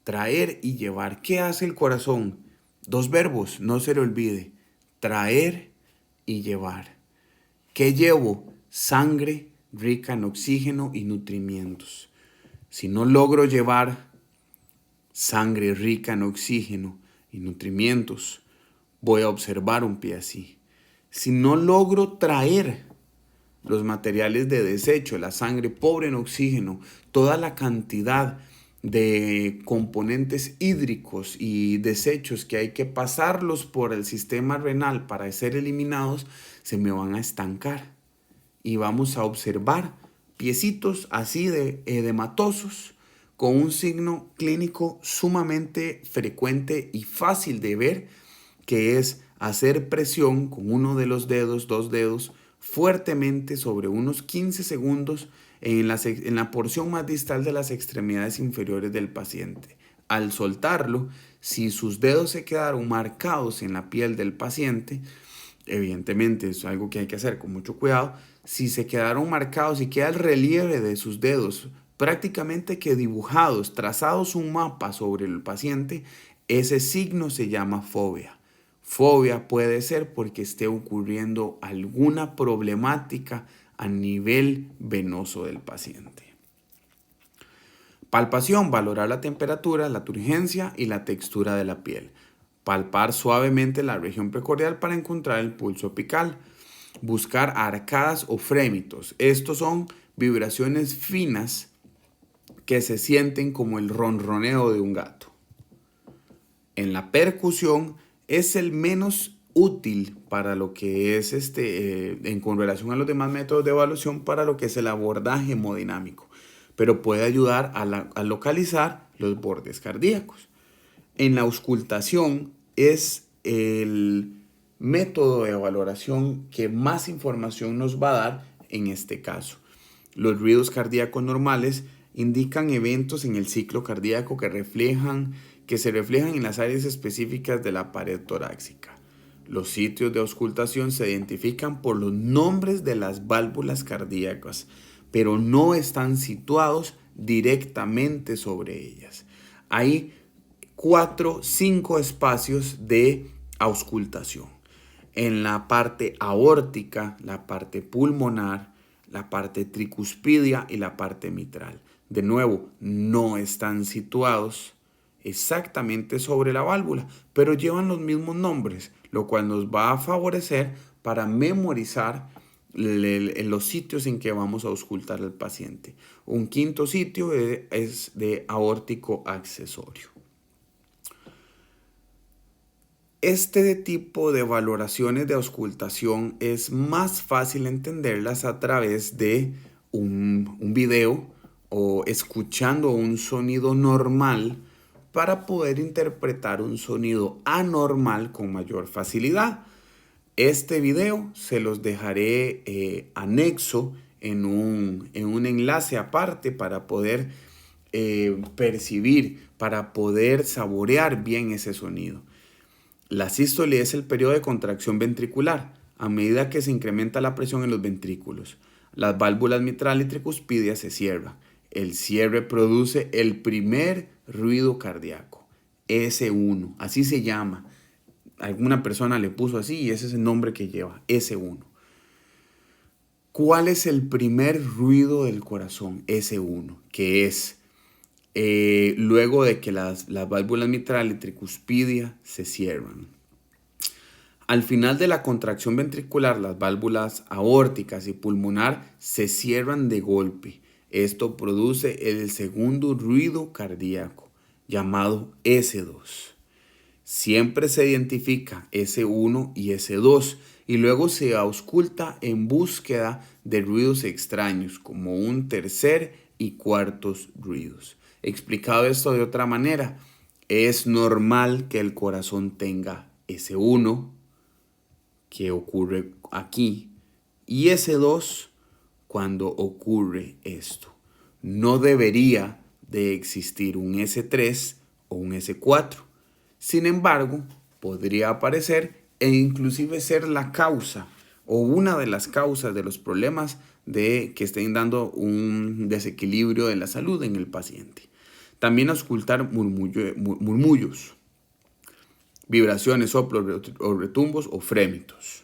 traer y llevar. ¿Qué hace el corazón? Dos verbos, no se le olvide. Traer y llevar. ¿Qué llevo? Sangre rica en oxígeno y nutrimientos. Si no logro llevar sangre rica en oxígeno y nutrimientos, voy a observar un pie así. Si no logro traer los materiales de desecho, la sangre pobre en oxígeno, toda la cantidad de componentes hídricos y desechos que hay que pasarlos por el sistema renal para ser eliminados, se me van a estancar y vamos a observar piecitos así de edematosos con un signo clínico sumamente frecuente y fácil de ver, que es hacer presión con uno de los dedos, dos dedos, fuertemente sobre unos 15 segundos en la porción más distal de las extremidades inferiores del paciente. Al soltarlo, si sus dedos se quedaron marcados en la piel del paciente, evidentemente es algo que hay que hacer con mucho cuidado. Si se quedaron marcados y queda el relieve de sus dedos prácticamente que dibujados, trazados un mapa sobre el paciente, ese signo se llama fobia. Fobia puede ser porque esté ocurriendo alguna problemática a nivel venoso del paciente. Palpación, valorar la temperatura, la turgencia y la textura de la piel. Palpar suavemente la región precordial para encontrar el pulso apical. Buscar arcadas o frémitos. Estos son vibraciones finas que se sienten como el ronroneo de un gato. En la percusión es el menos útil para lo que es con relación a los demás métodos de evaluación para lo que es el abordaje hemodinámico, pero puede ayudar a localizar los bordes cardíacos. En la auscultación es el método de valoración que más información nos va a dar en este caso. Los ruidos cardíacos normales indican eventos en el ciclo cardíaco que se reflejan en las áreas específicas de la pared torácica. Los sitios de auscultación se identifican por los nombres de las válvulas cardíacas, pero no están situados directamente sobre ellas. Hay 5 espacios de auscultación. En la parte aórtica, la parte pulmonar, la parte tricuspidia y la parte mitral. De nuevo, no están situados exactamente sobre la válvula, pero llevan los mismos nombres, lo cual nos va a favorecer para memorizar los sitios en que vamos a auscultar al paciente. Un quinto sitio es de aórtico accesorio. Este tipo de valoraciones de auscultación es más fácil entenderlas a través de un video o escuchando un sonido normal para poder interpretar un sonido anormal con mayor facilidad. Este video se los dejaré anexo en un enlace aparte para poder percibir, para poder saborear bien ese sonido. La sístole es el periodo de contracción ventricular a medida que se incrementa la presión en los ventrículos. Las válvulas mitral y tricuspidia se cierran. El cierre produce el primer ruido cardíaco, S1, así se llama. Alguna persona le puso así y ese es el nombre que lleva, S1. ¿Cuál es el primer ruido del corazón? S1, que es luego de que las válvulas mitral y tricuspidia se cierran. Al final de la contracción ventricular, las válvulas aórticas y pulmonar se cierran de golpe. Esto produce el segundo ruido cardíaco, llamado S2. Siempre se identifica S1 y S2 y luego se ausculta en búsqueda de ruidos extraños, como un tercer y cuartos ruidos. Explicado esto de otra manera, es normal que el corazón tenga S1, que ocurre aquí, y S2 cuando ocurre esto. No debería de existir un S3 o un S4. Sin embargo, podría aparecer e inclusive ser la causa o una de las causas de los problemas de que estén dando un desequilibrio de la salud en el paciente. También auscultar murmullos, vibraciones, soplos o retumbos o frémitos.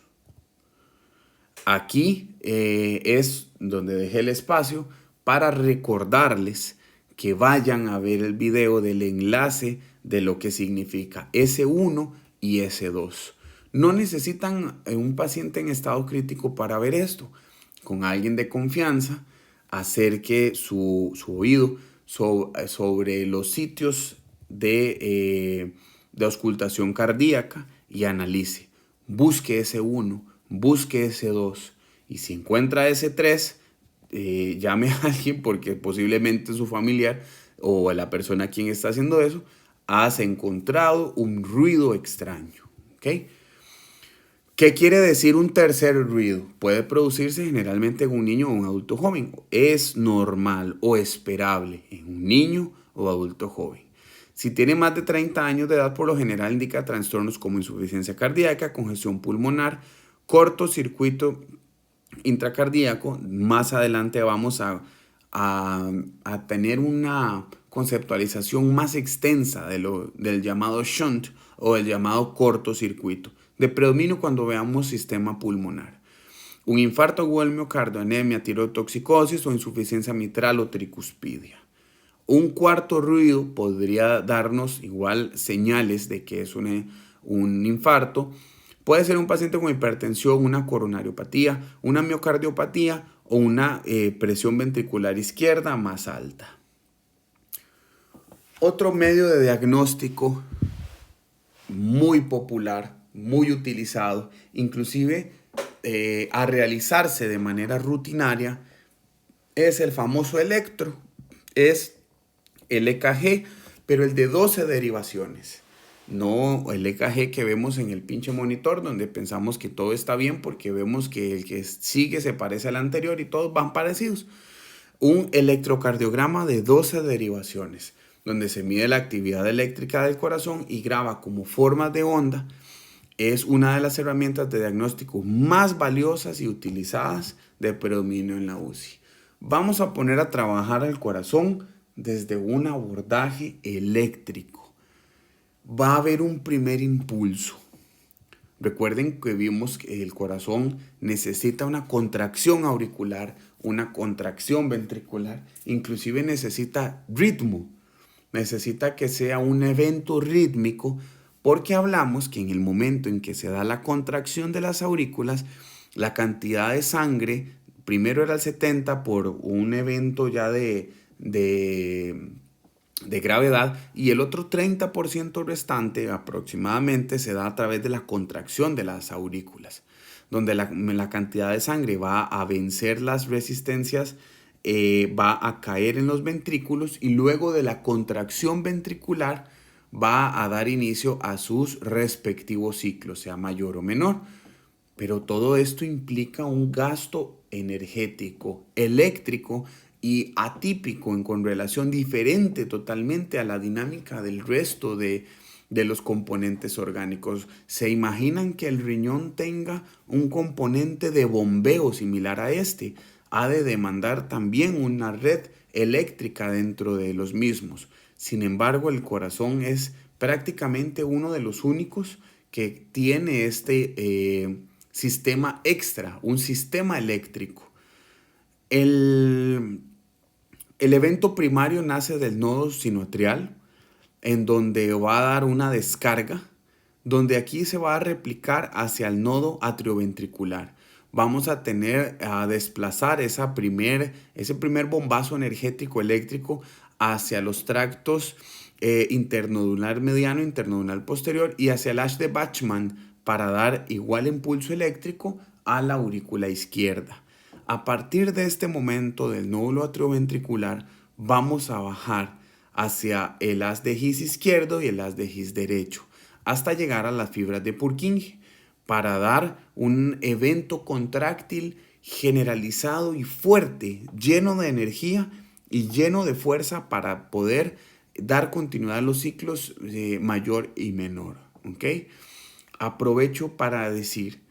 Aquí es donde dejé el espacio para recordarles que vayan a ver el video del enlace de lo que significa S1 y S2. No necesitan un paciente en estado crítico para ver esto. Con alguien de confianza, acerque su oído sobre los sitios de auscultación cardíaca y analice. Busque S1, busque S2 y si encuentra S3, llame a alguien porque posiblemente su familiar o la persona a quien está haciendo eso has encontrado un ruido extraño. ¿Okay? ¿Qué quiere decir un tercer ruido? Puede producirse generalmente en un niño o un adulto joven. Es normal o esperable en un niño o adulto joven. Si tiene más de 30 años de edad, por lo general indica trastornos como insuficiencia cardíaca, congestión pulmonar, cortocircuito intracardíaco. Más adelante vamos a tener una conceptualización más extensa del llamado shunt o el llamado cortocircuito, de predominio cuando veamos sistema pulmonar. Un infarto agudo del miocardio, anemia, tirotoxicosis o insuficiencia mitral o tricuspidia. Un cuarto ruido podría darnos igual señales de que es un infarto. Puede ser un paciente con hipertensión, una coronariopatía, una miocardiopatía o una presión ventricular izquierda más alta. Otro medio de diagnóstico muy popular, muy utilizado, inclusive a realizarse de manera rutinaria, es el famoso electro. Es el EKG, pero el de 12 derivaciones. No el EKG que vemos en el pinche monitor, donde pensamos que todo está bien porque vemos que el que sigue se parece al anterior y todos van parecidos. un electrocardiograma de 12 derivaciones, donde se mide la actividad eléctrica del corazón y graba como formas de onda. Es una de las herramientas de diagnóstico más valiosas y utilizadas de predominio en la UCI. Vamos a poner a trabajar el corazón desde un abordaje eléctrico. Va a haber un primer impulso. Recuerden que vimos que el corazón necesita una contracción auricular, una contracción ventricular, inclusive necesita ritmo, necesita que sea un evento rítmico, porque hablamos que en el momento en que se da la contracción de las aurículas, la cantidad de sangre, primero era el 70 por un evento ya de gravedad, y el otro 30% restante aproximadamente se da a través de la contracción de las aurículas, donde la cantidad de sangre va a vencer las resistencias, va a caer en los ventrículos y luego de la contracción ventricular va a dar inicio a sus respectivos ciclos, sea mayor o menor. Pero todo esto implica un gasto energético, eléctrico y atípico con relación diferente totalmente a la dinámica del resto de los componentes orgánicos. ¿Se imaginan que el riñón tenga un componente de bombeo similar a este? Ha de demandar también una red eléctrica dentro de los mismos. Sin embargo, el corazón es prácticamente uno de los únicos que tiene este sistema extra, un sistema eléctrico. El evento primario nace del nodo sinoatrial, en donde va a dar una descarga, donde aquí se va a replicar hacia el nodo atrioventricular. Vamos a tener a desplazar ese primer bombazo energético eléctrico hacia los tractos internodular mediano, internodular posterior y hacia el haz de Bachmann para dar igual impulso eléctrico a la aurícula izquierda. A partir de este momento del nódulo atrioventricular vamos a bajar hacia el haz de His izquierdo y el haz de His derecho hasta llegar a las fibras de Purkinje para dar un evento contráctil generalizado y fuerte, lleno de energía y lleno de fuerza para poder dar continuidad a los ciclos mayor y menor. ¿Okay? Aprovecho para decir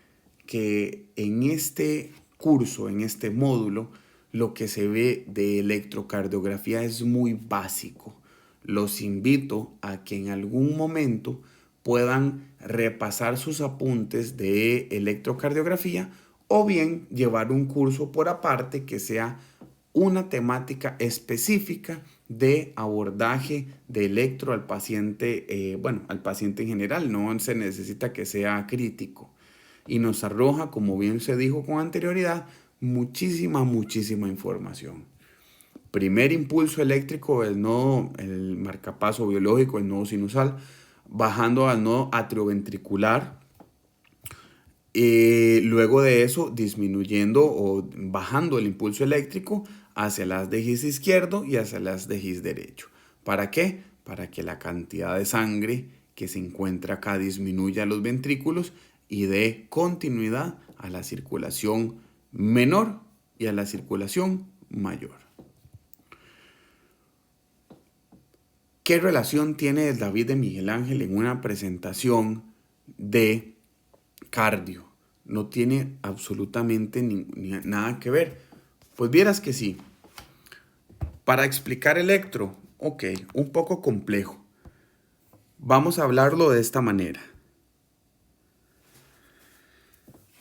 que en este curso, en este módulo, lo que se ve de electrocardiografía es muy básico. Los invito a que en algún momento puedan repasar sus apuntes de electrocardiografía o bien llevar un curso por aparte que sea una temática específica de abordaje de electro al paciente, al paciente en general. No se necesita que sea crítico. Y nos arroja, como bien se dijo con anterioridad, muchísima información. Primer impulso eléctrico del nodo, el marcapaso biológico, el nodo sinusal, bajando al nodo atrioventricular. Luego de eso, disminuyendo o bajando el impulso eléctrico hacia el haz de His izquierdo y hacia el haz de His derecho. ¿Para qué? Para que la cantidad de sangre que se encuentra acá disminuya los ventrículos y dé continuidad a la circulación menor y a la circulación mayor. ¿Qué relación tiene David de Miguel Ángel en una presentación de cardio? No tiene absolutamente nada que ver. Pues vieras que sí. Para explicar electro, un poco complejo. Vamos a hablarlo de esta manera.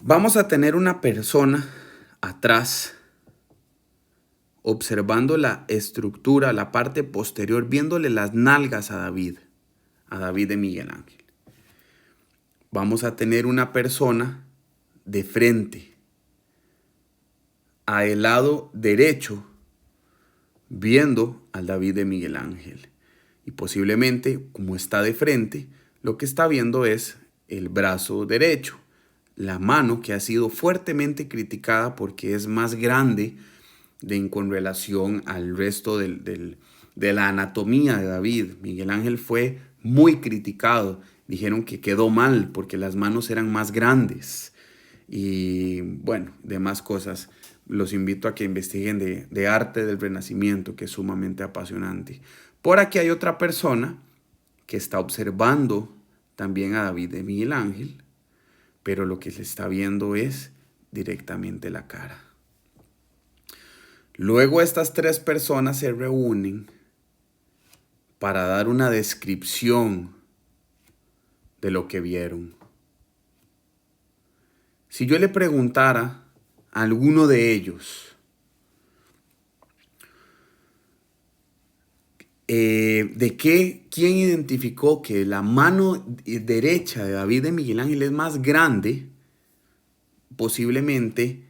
Vamos a tener una persona atrás observando la estructura, la parte posterior, viéndole las nalgas a David de Miguel Ángel. Vamos a tener una persona de frente, al lado derecho, viendo al David de Miguel Ángel. Y posiblemente, como está de frente, lo que está viendo es el brazo derecho, la mano que ha sido fuertemente criticada porque es más grande con relación al resto de la anatomía de David. Miguel Ángel fue muy criticado. Dijeron que quedó mal porque las manos eran más grandes y demás cosas. los invito a que investiguen de arte del Renacimiento, que es sumamente apasionante. Por aquí hay otra persona que está observando también a David de Miguel Ángel, pero lo que se está viendo es directamente la cara. Luego estas tres personas se reúnen para dar una descripción de lo que vieron. Si yo le preguntara a alguno de ellos, ¿quién identificó que la mano derecha de David de Miguel Ángel es más grande? Posiblemente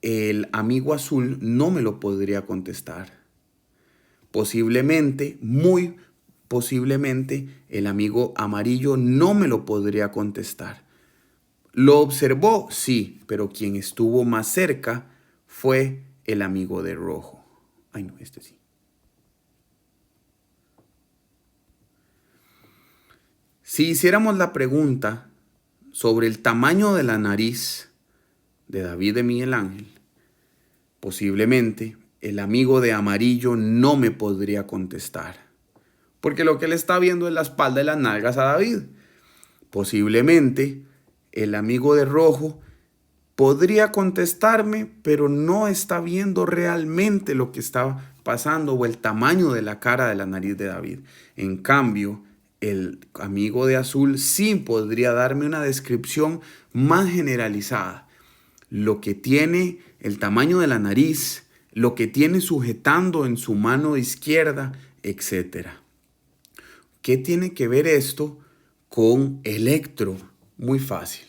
el amigo azul no me lo podría contestar. Posiblemente, muy posiblemente, el amigo amarillo no me lo podría contestar. ¿Lo observó? Sí, pero quien estuvo más cerca fue el amigo de rojo. Ay, no, este sí. Si hiciéramos la pregunta sobre el tamaño de la nariz de David de Miguel Ángel, posiblemente el amigo de amarillo no me podría contestar, porque lo que él está viendo es la espalda y las nalgas a David. Posiblemente el amigo de rojo podría contestarme, pero no está viendo realmente lo que está pasando o el tamaño de la cara de la nariz de David. En cambio, el amigo de azul sí podría darme una descripción más generalizada. Lo que tiene el tamaño de la nariz, lo que tiene sujetando en su mano izquierda, etc. ¿Qué tiene que ver esto con Electro? Muy fácil.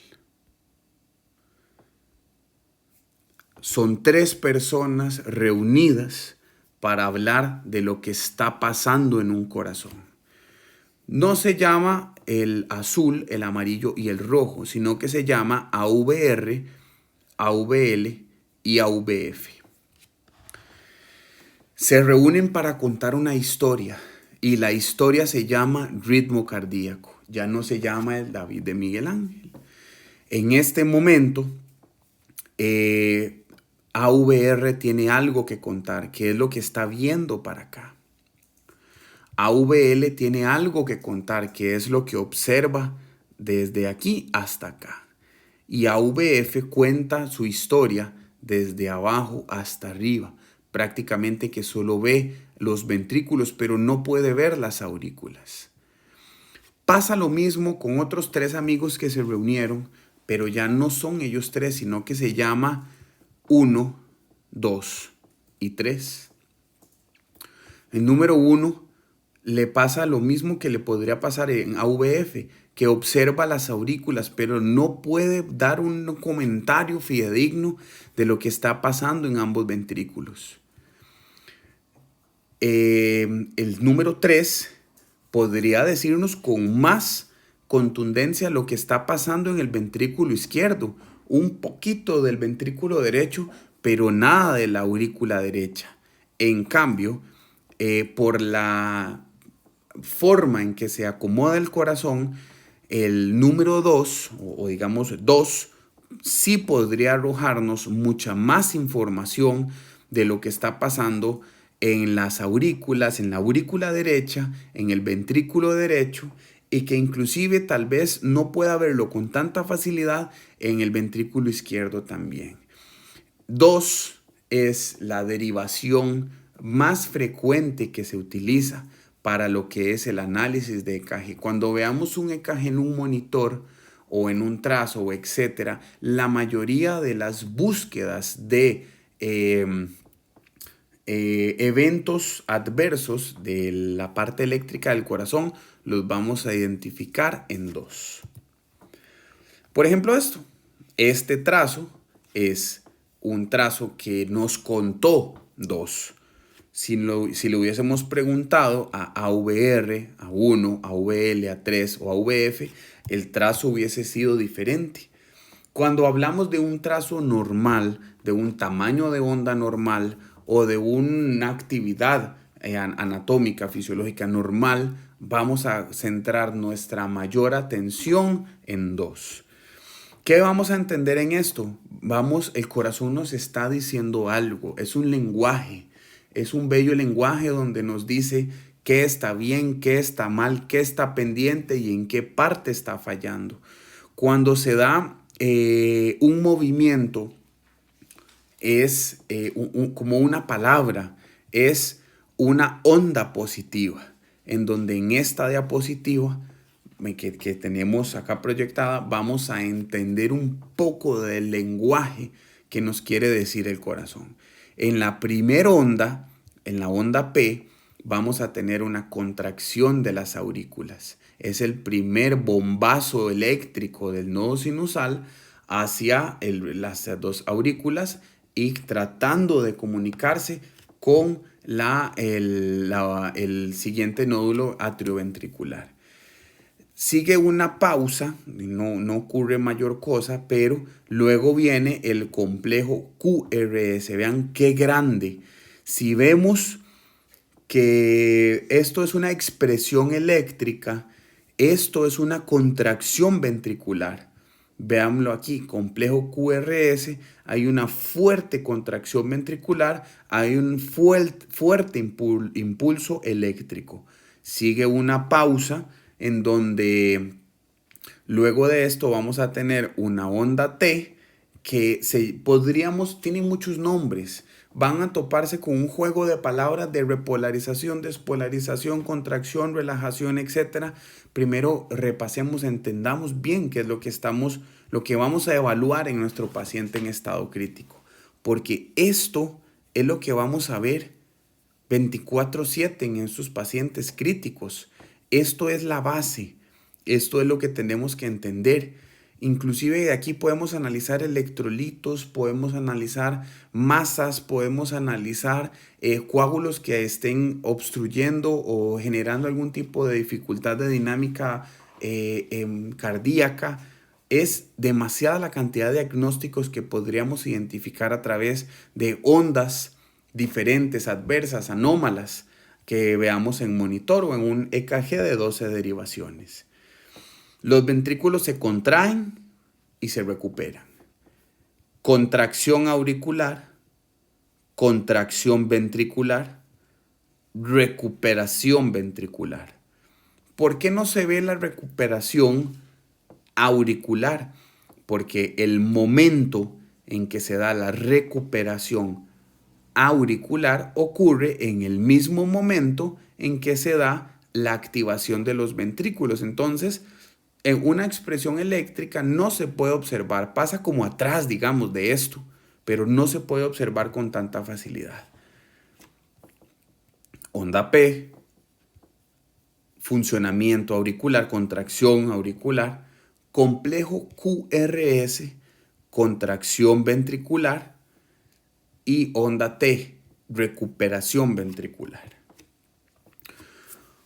Son tres personas reunidas para hablar de lo que está pasando en un corazón. No se llama el azul, el amarillo y el rojo, sino que se llama AVR, AVL y AVF. Se reúnen para contar una historia y la historia se llama ritmo cardíaco. Ya no se llama el David de Miguel Ángel. En este momento, AVR tiene algo que contar, que es lo que está viendo para acá. AVL tiene algo que contar, que es lo que observa desde aquí hasta acá. Y AVF cuenta su historia desde abajo hasta arriba. Prácticamente que solo ve los ventrículos, pero no puede ver las aurículas. Pasa lo mismo con otros tres amigos que se reunieron, pero ya no son ellos tres, sino que se llama 1, 2 y 3. El número 1 le pasa lo mismo que le podría pasar en AVF, que observa las aurículas, pero no puede dar un comentario fidedigno de lo que está pasando en ambos ventrículos. El número 3 podría decirnos con más contundencia lo que está pasando en el ventrículo izquierdo, un poquito del ventrículo derecho, pero nada de la aurícula derecha. En cambio, por la forma en que se acomoda el corazón, el número 2, o digamos 2, sí podría arrojarnos mucha más información de lo que está pasando en las aurículas, en la aurícula derecha, en el ventrículo derecho, y que inclusive tal vez no pueda verlo con tanta facilidad en el ventrículo izquierdo también. 2 es la derivación más frecuente que se utiliza para lo que es el análisis de EKG. Cuando veamos un EKG en un monitor o en un trazo, etcétera, la mayoría de las búsquedas de eventos adversos de la parte eléctrica del corazón los vamos a identificar en 2. Por ejemplo, este trazo es un trazo que nos contó 2. Si le hubiésemos preguntado a AVR, a 1, a AVL, a 3 o a AVF, el trazo hubiese sido diferente. Cuando hablamos de un trazo normal, de un tamaño de onda normal o de una actividad anatómica, fisiológica normal, vamos a centrar nuestra mayor atención en 2. ¿Qué vamos a entender en esto? El corazón nos está diciendo algo, es un lenguaje, es un bello lenguaje donde nos dice qué está bien, qué está mal, qué está pendiente y en qué parte está fallando. Cuando se da un movimiento, es como una palabra, es una onda positiva, en donde en esta diapositiva que tenemos acá proyectada, vamos a entender un poco del lenguaje que nos quiere decir el corazón. En la primera onda, en la onda P, vamos a tener una contracción de las aurículas. Es el primer bombazo eléctrico del nodo sinusal hacia las dos aurículas y tratando de comunicarse con el siguiente nódulo atrioventricular. Sigue una pausa, no ocurre mayor cosa, pero luego viene el complejo QRS. Vean qué grande. Si vemos que esto es una expresión eléctrica, esto es una contracción ventricular. Veámoslo aquí, complejo QRS, hay una fuerte contracción ventricular, hay un fuerte impulso eléctrico. Sigue una pausa en donde luego de esto vamos a tener una onda T que tiene muchos nombres. Van a toparse con un juego de palabras de repolarización, despolarización, contracción, relajación, etcétera. Primero repasemos, entendamos bien qué es lo que vamos a evaluar en nuestro paciente en estado crítico. Porque esto es lo que vamos a ver 24/7 en estos pacientes críticos. Esto es la base. Esto es lo que tenemos que entender. Inclusive de aquí podemos analizar electrolitos, podemos analizar masas, podemos analizar coágulos que estén obstruyendo o generando algún tipo de dificultad de dinámica cardíaca. Es demasiada la cantidad de diagnósticos que podríamos identificar a través de ondas diferentes, adversas, anómalas, que veamos en monitor o en un EKG de 12 derivaciones. Los ventrículos se contraen y se recuperan. Contracción auricular, contracción ventricular, recuperación ventricular. ¿Por qué no se ve la recuperación auricular? Porque el momento en que se da la recuperación auricular ocurre en el mismo momento en que se da la activación de los ventrículos. Entonces, en una expresión eléctrica no se puede observar, pasa como atrás, digamos, de esto, pero no se puede observar con tanta facilidad. Onda P, funcionamiento auricular, contracción auricular, complejo QRS, contracción ventricular, y onda T, recuperación ventricular.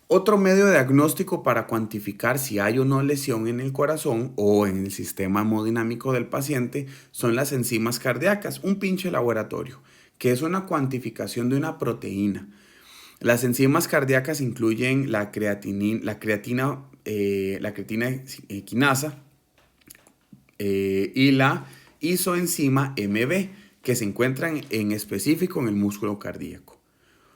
Otro medio de diagnóstico para cuantificar si hay o no lesión en el corazón o en el sistema hemodinámico del paciente son las enzimas cardíacas, un pinche laboratorio, que es una cuantificación de una proteína. Las enzimas cardíacas incluyen la creatina quinasa y la isoenzima MB, que se encuentran en específico en el músculo cardíaco.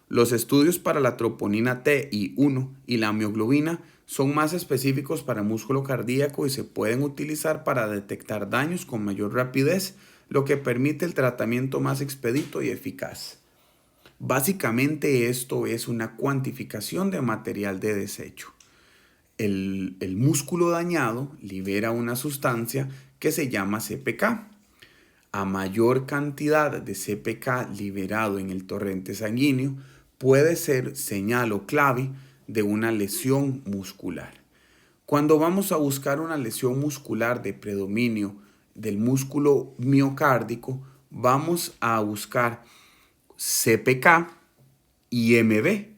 Los estudios para la troponina Ti1 y la mioglobina son más específicos para el músculo cardíaco y se pueden utilizar para detectar daños con mayor rapidez, lo que permite el tratamiento más expedito y eficaz. Básicamente esto es una cuantificación de material de desecho. El músculo dañado libera una sustancia que se llama CPK. A mayor cantidad de CPK liberado en el torrente sanguíneo, puede ser señal o clave de una lesión muscular. Cuando vamos a buscar una lesión muscular de predominio del músculo miocárdico, vamos a buscar CPK y MB,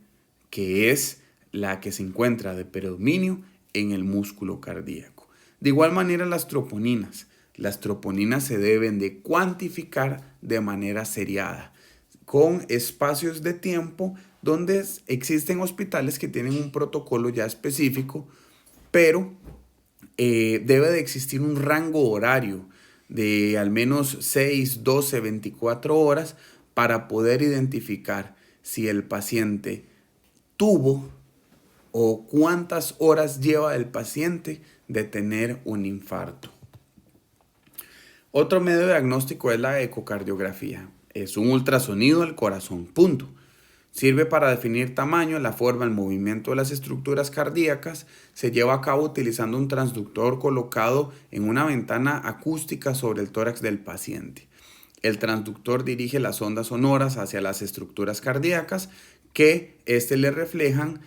que es la que se encuentra de predominio en el músculo cardíaco. De igual manera, las troponinas. Las troponinas se deben de cuantificar de manera seriada, con espacios de tiempo donde existen hospitales que tienen un protocolo ya específico, pero debe de existir un rango horario de al menos 6, 12, 24 horas para poder identificar si el paciente tuvo o cuántas horas lleva el paciente de tener un infarto. Otro medio diagnóstico es la ecocardiografía. Es un ultrasonido del corazón, punto. Sirve para definir tamaño, la forma, el movimiento de las estructuras cardíacas. Se lleva a cabo utilizando un transductor colocado en una ventana acústica sobre el tórax del paciente. El transductor dirige las ondas sonoras hacia las estructuras cardíacas que le reflejan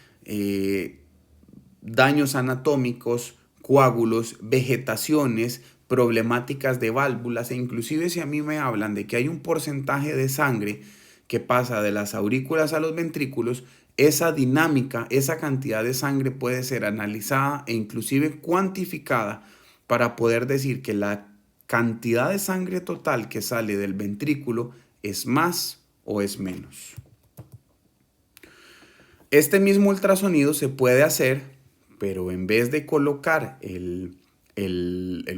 daños anatómicos, coágulos, vegetaciones, problemáticas de válvulas, e inclusive si a mí me hablan de que hay un porcentaje de sangre que pasa de las aurículas a los ventrículos, esa dinámica, esa cantidad de sangre puede ser analizada e inclusive cuantificada para poder decir que la cantidad de sangre total que sale del ventrículo es más o es menos. Este mismo ultrasonido se puede hacer, pero en vez de colocar el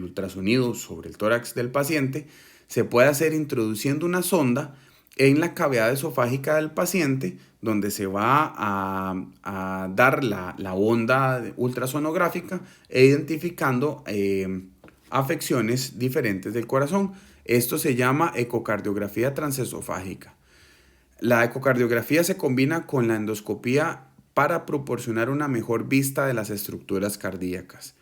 ultrasonido sobre el tórax del paciente, se puede hacer introduciendo una sonda en la cavidad esofágica del paciente, donde se va a dar la onda ultrasonográfica e identificando afecciones diferentes del corazón. Esto se llama ecocardiografía transesofágica. La ecocardiografía se combina con la endoscopía para proporcionar una mejor vista de las estructuras cardíacas.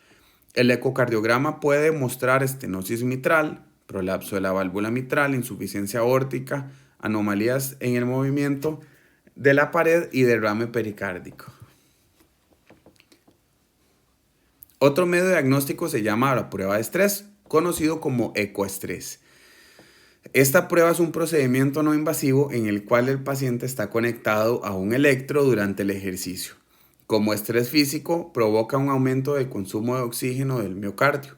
El ecocardiograma puede mostrar estenosis mitral, prolapso de la válvula mitral, insuficiencia aórtica, anomalías en el movimiento de la pared y derrame pericárdico. Otro medio diagnóstico se llama la prueba de estrés, conocido como ecoestrés. Esta prueba es un procedimiento no invasivo en el cual el paciente está conectado a un electro durante el ejercicio. Como estrés físico, provoca un aumento del consumo de oxígeno del miocardio.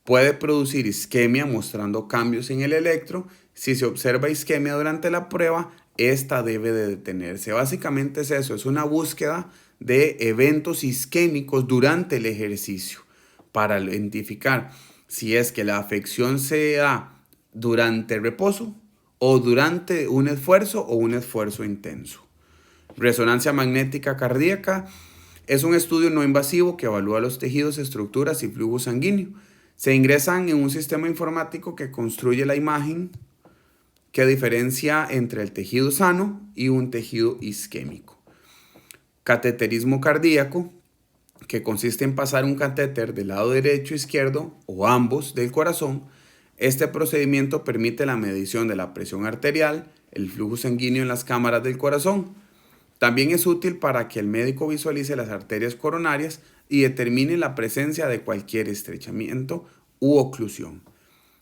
Puede producir isquemia mostrando cambios en el electro. Si se observa isquemia durante la prueba, esta debe de detenerse. Básicamente es eso, es una búsqueda de eventos isquémicos durante el ejercicio para identificar si es que la afección se da durante el reposo o durante un esfuerzo o un esfuerzo intenso. Resonancia magnética cardíaca es un estudio no invasivo que evalúa los tejidos, estructuras y flujo sanguíneo. Se ingresan en un sistema informático que construye la imagen que diferencia entre el tejido sano y un tejido isquémico. Cateterismo cardíaco, que consiste en pasar un catéter del lado derecho e izquierdo o ambos del corazón. Este procedimiento permite la medición de la presión arterial, el flujo sanguíneo en las cámaras del corazón. También es útil para que el médico visualice las arterias coronarias y determine la presencia de cualquier estrechamiento u oclusión.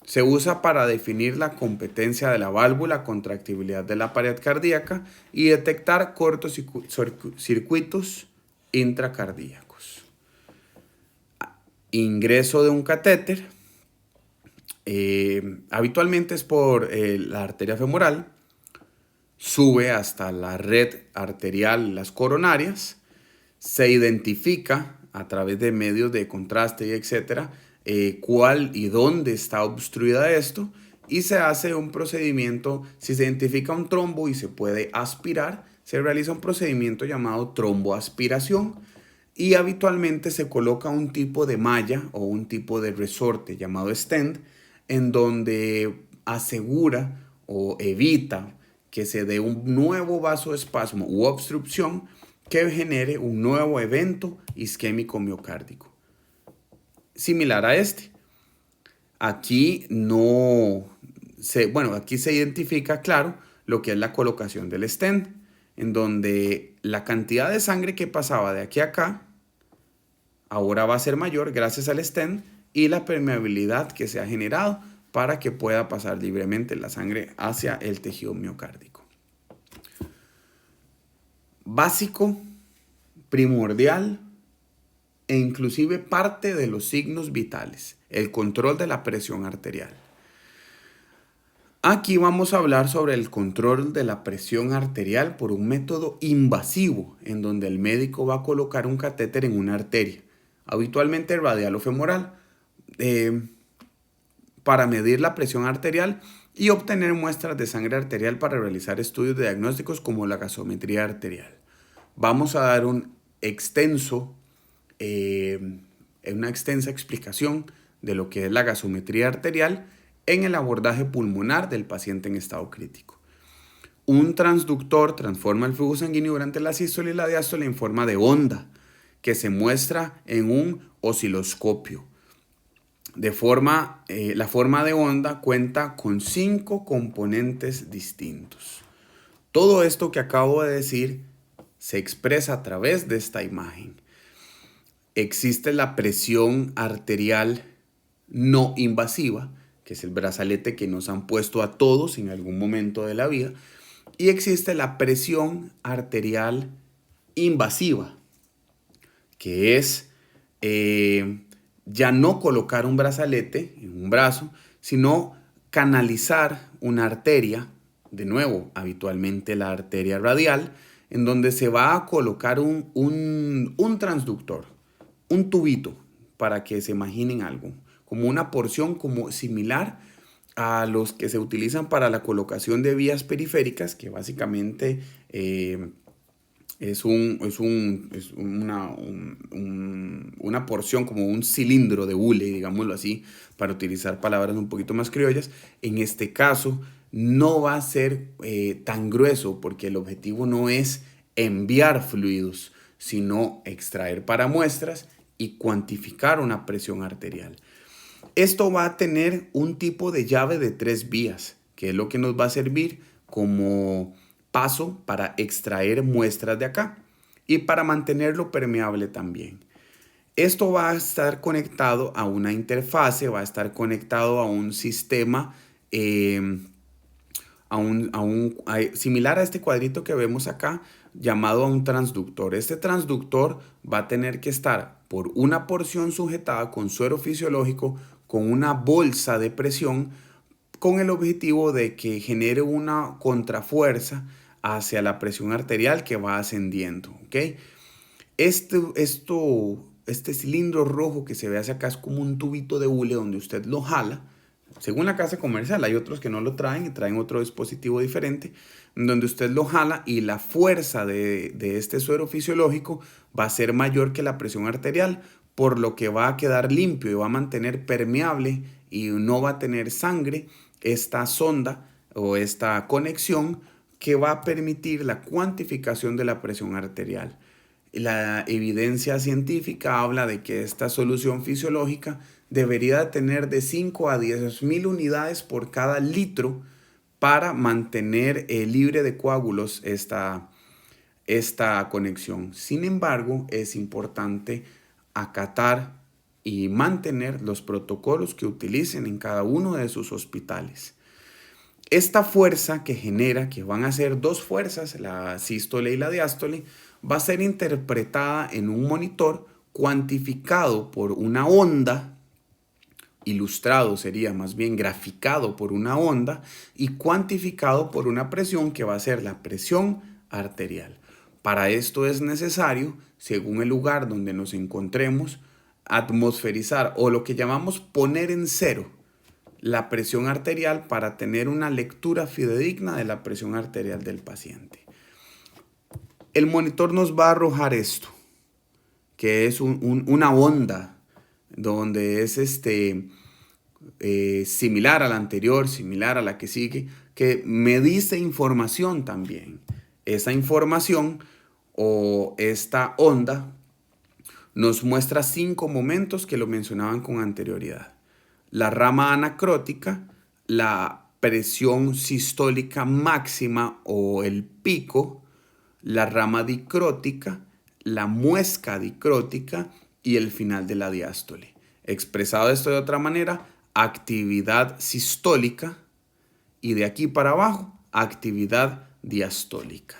Se usa para definir la competencia de la válvula, contractibilidad de la pared cardíaca y detectar cortocircuitos intracardíacos. Ingreso de un catéter. Habitualmente es por la arteria femoral, sube hasta la red arterial, las coronarias, se identifica a través de medios de contraste y etcétera, cuál y dónde está obstruida esto, y se hace un procedimiento. Si se identifica un trombo y se puede aspirar, se realiza un procedimiento llamado tromboaspiración, y habitualmente se coloca un tipo de malla o un tipo de resorte llamado stent, en donde asegura o evita que se dé un nuevo vasoespasmo u obstrucción que genere un nuevo evento isquémico miocárdico. Similar a este. Aquí aquí se identifica, claro, lo que es la colocación del stent, en donde la cantidad de sangre que pasaba de aquí a acá ahora va a ser mayor gracias al stent y la permeabilidad que se ha generado para que pueda pasar libremente la sangre hacia el tejido miocárdico. Básico, primordial e inclusive parte de los signos vitales, el control de la presión arterial. Aquí vamos a hablar sobre el control de la presión arterial por un método invasivo en donde el médico va a colocar un catéter en una arteria. habitualmente radial o femoral, para medir la presión arterial y obtener muestras de sangre arterial para realizar estudios diagnósticos como la gasometría arterial. Vamos a dar una extensa explicación de lo que es la gasometría arterial en el abordaje pulmonar del paciente en estado crítico. Un transductor transforma el flujo sanguíneo durante la sístole y la diástole en forma de onda que se muestra en un osciloscopio. La forma de onda cuenta con 5 componentes distintos. Todo esto que acabo de decir se expresa a través de esta imagen. Existe la presión arterial no invasiva, que es el brazalete que nos han puesto a todos en algún momento de la vida, y existe la presión arterial invasiva, que es ya no colocar un brazalete en un brazo, sino canalizar una arteria, de nuevo, habitualmente la arteria radial, en donde se va a colocar un transductor, un tubito, para que se imaginen algo, como una porción como similar a los que se utilizan para la colocación de vías periféricas, que básicamente es una porción, como un cilindro de hule, digámoslo así, para utilizar palabras un poquito más criollas. En este caso no va a ser tan grueso, porque el objetivo no es enviar fluidos, sino extraer para muestras y cuantificar una presión arterial. Esto va a tener un tipo de llave de 3 vías, que es lo que nos va a servir como paso para extraer muestras de acá y para mantenerlo permeable también. Esto va a estar conectado a una interfase, va a estar conectado a un sistema similar a este cuadrito que vemos acá, llamado a un transductor. Este transductor va a tener que estar por una porción sujetada con suero fisiológico, con una bolsa de presión, con el objetivo de que genere una contrafuerza hacia la presión arterial que va ascendiendo, ¿ok? Este cilindro rojo que se ve hacia acá es como un tubito de hule donde usted lo jala. Según la casa comercial, hay otros que no lo traen y traen otro dispositivo diferente, donde usted lo jala y la fuerza de este suero fisiológico va a ser mayor que la presión arterial, por lo que va a quedar limpio y va a mantener permeable y no va a tener sangre esta sonda o esta conexión, que va a permitir la cuantificación de la presión arterial. La evidencia científica habla de que esta solución fisiológica debería tener de 5 a 10.000 unidades por cada litro para mantener libre de coágulos esta conexión. Sin embargo, es importante acatar y mantener los protocolos que utilicen en cada uno de sus hospitales. Esta fuerza que genera, que van a ser 2 fuerzas, la sístole y la diástole, va a ser interpretada en un monitor cuantificado por una onda, ilustrado sería más bien graficado por una onda, y cuantificado por una presión que va a ser la presión arterial. Para esto es necesario, según el lugar donde nos encontremos, atmosferizar, o lo que llamamos poner en cero, la presión arterial para tener una lectura fidedigna de la presión arterial del paciente. El monitor nos va a arrojar esto, que es una onda, donde es similar a la anterior, similar a la que sigue, que me dice información también. Esa información o esta onda nos muestra 5 momentos que lo mencionaban con anterioridad. La rama anacrótica, la presión sistólica máxima o el pico, la rama dicrótica, la muesca dicrótica y el final de la diástole. Expresado esto de otra manera, actividad sistólica, y de aquí para abajo, actividad diastólica.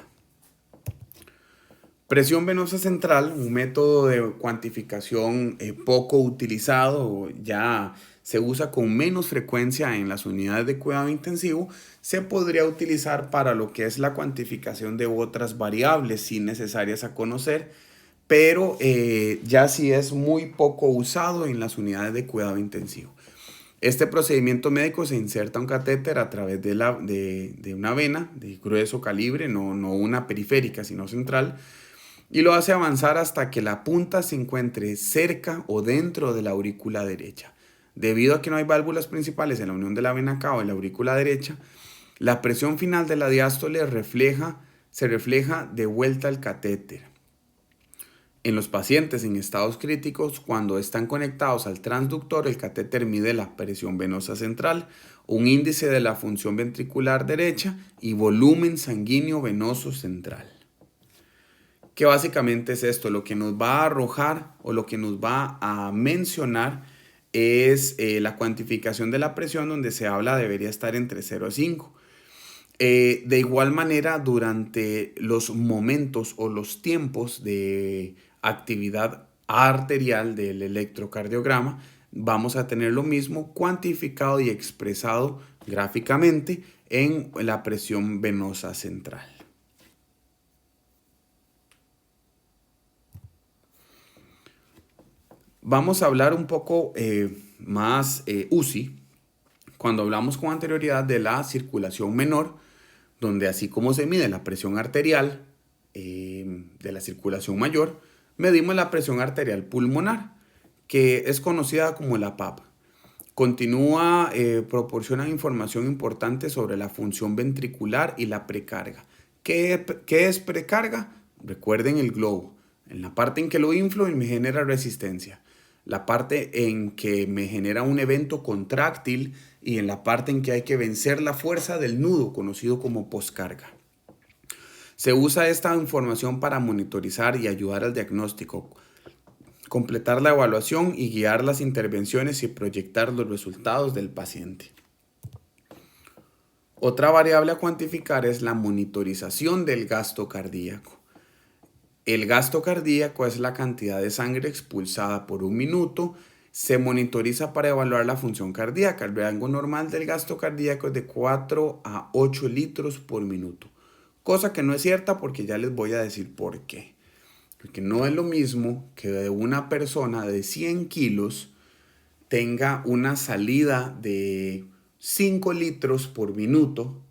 Presión venosa central, un método de cuantificación poco utilizado, ya se usa con menos frecuencia en las unidades de cuidado intensivo. Se podría utilizar para lo que es la cuantificación de otras variables, sí necesarias a conocer, pero ya sí es muy poco usado en las unidades de cuidado intensivo. Este procedimiento médico se inserta un catéter a través de una vena de grueso calibre, no una periférica, sino central, y lo hace avanzar hasta que la punta se encuentre cerca o dentro de la aurícula derecha. Debido a que no hay válvulas principales en la unión de la vena cava y la aurícula derecha, la presión final de la diástole se refleja de vuelta al catéter. En los pacientes en estados críticos, cuando están conectados al transductor, el catéter mide la presión venosa central, un índice de la función ventricular derecha y volumen sanguíneo venoso central. Que básicamente es esto, lo que nos va a arrojar o lo que nos va a mencionar es la cuantificación de la presión, donde se habla debería estar entre 0 y 5. De igual manera, durante los momentos o los tiempos de actividad arterial del electrocardiograma, vamos a tener lo mismo cuantificado y expresado gráficamente en la presión venosa central. Vamos a hablar un poco más UCI cuando hablamos con anterioridad de la circulación menor, donde así como se mide la presión arterial de la circulación mayor, medimos la presión arterial pulmonar, que es conocida como la PAP. Continúa, proporciona información importante sobre la función ventricular y la precarga. ¿Qué es precarga? Recuerden el globo. En la parte en que lo inflo y me genera resistencia. La parte en que me genera un evento contráctil y en la parte en que hay que vencer la fuerza del nudo, conocido como poscarga. Se usa esta información para monitorizar y ayudar al diagnóstico, completar la evaluación y guiar las intervenciones y proyectar los resultados del paciente. Otra variable a cuantificar es la monitorización del gasto cardíaco. El gasto cardíaco es la cantidad de sangre expulsada por un minuto. Se monitoriza para evaluar la función cardíaca. El rango normal del gasto cardíaco es de 4 a 8 litros por minuto. Cosa que no es cierta porque ya les voy a decir por qué. Porque no es lo mismo que una persona de 100 kilos tenga una salida de 5 litros por minuto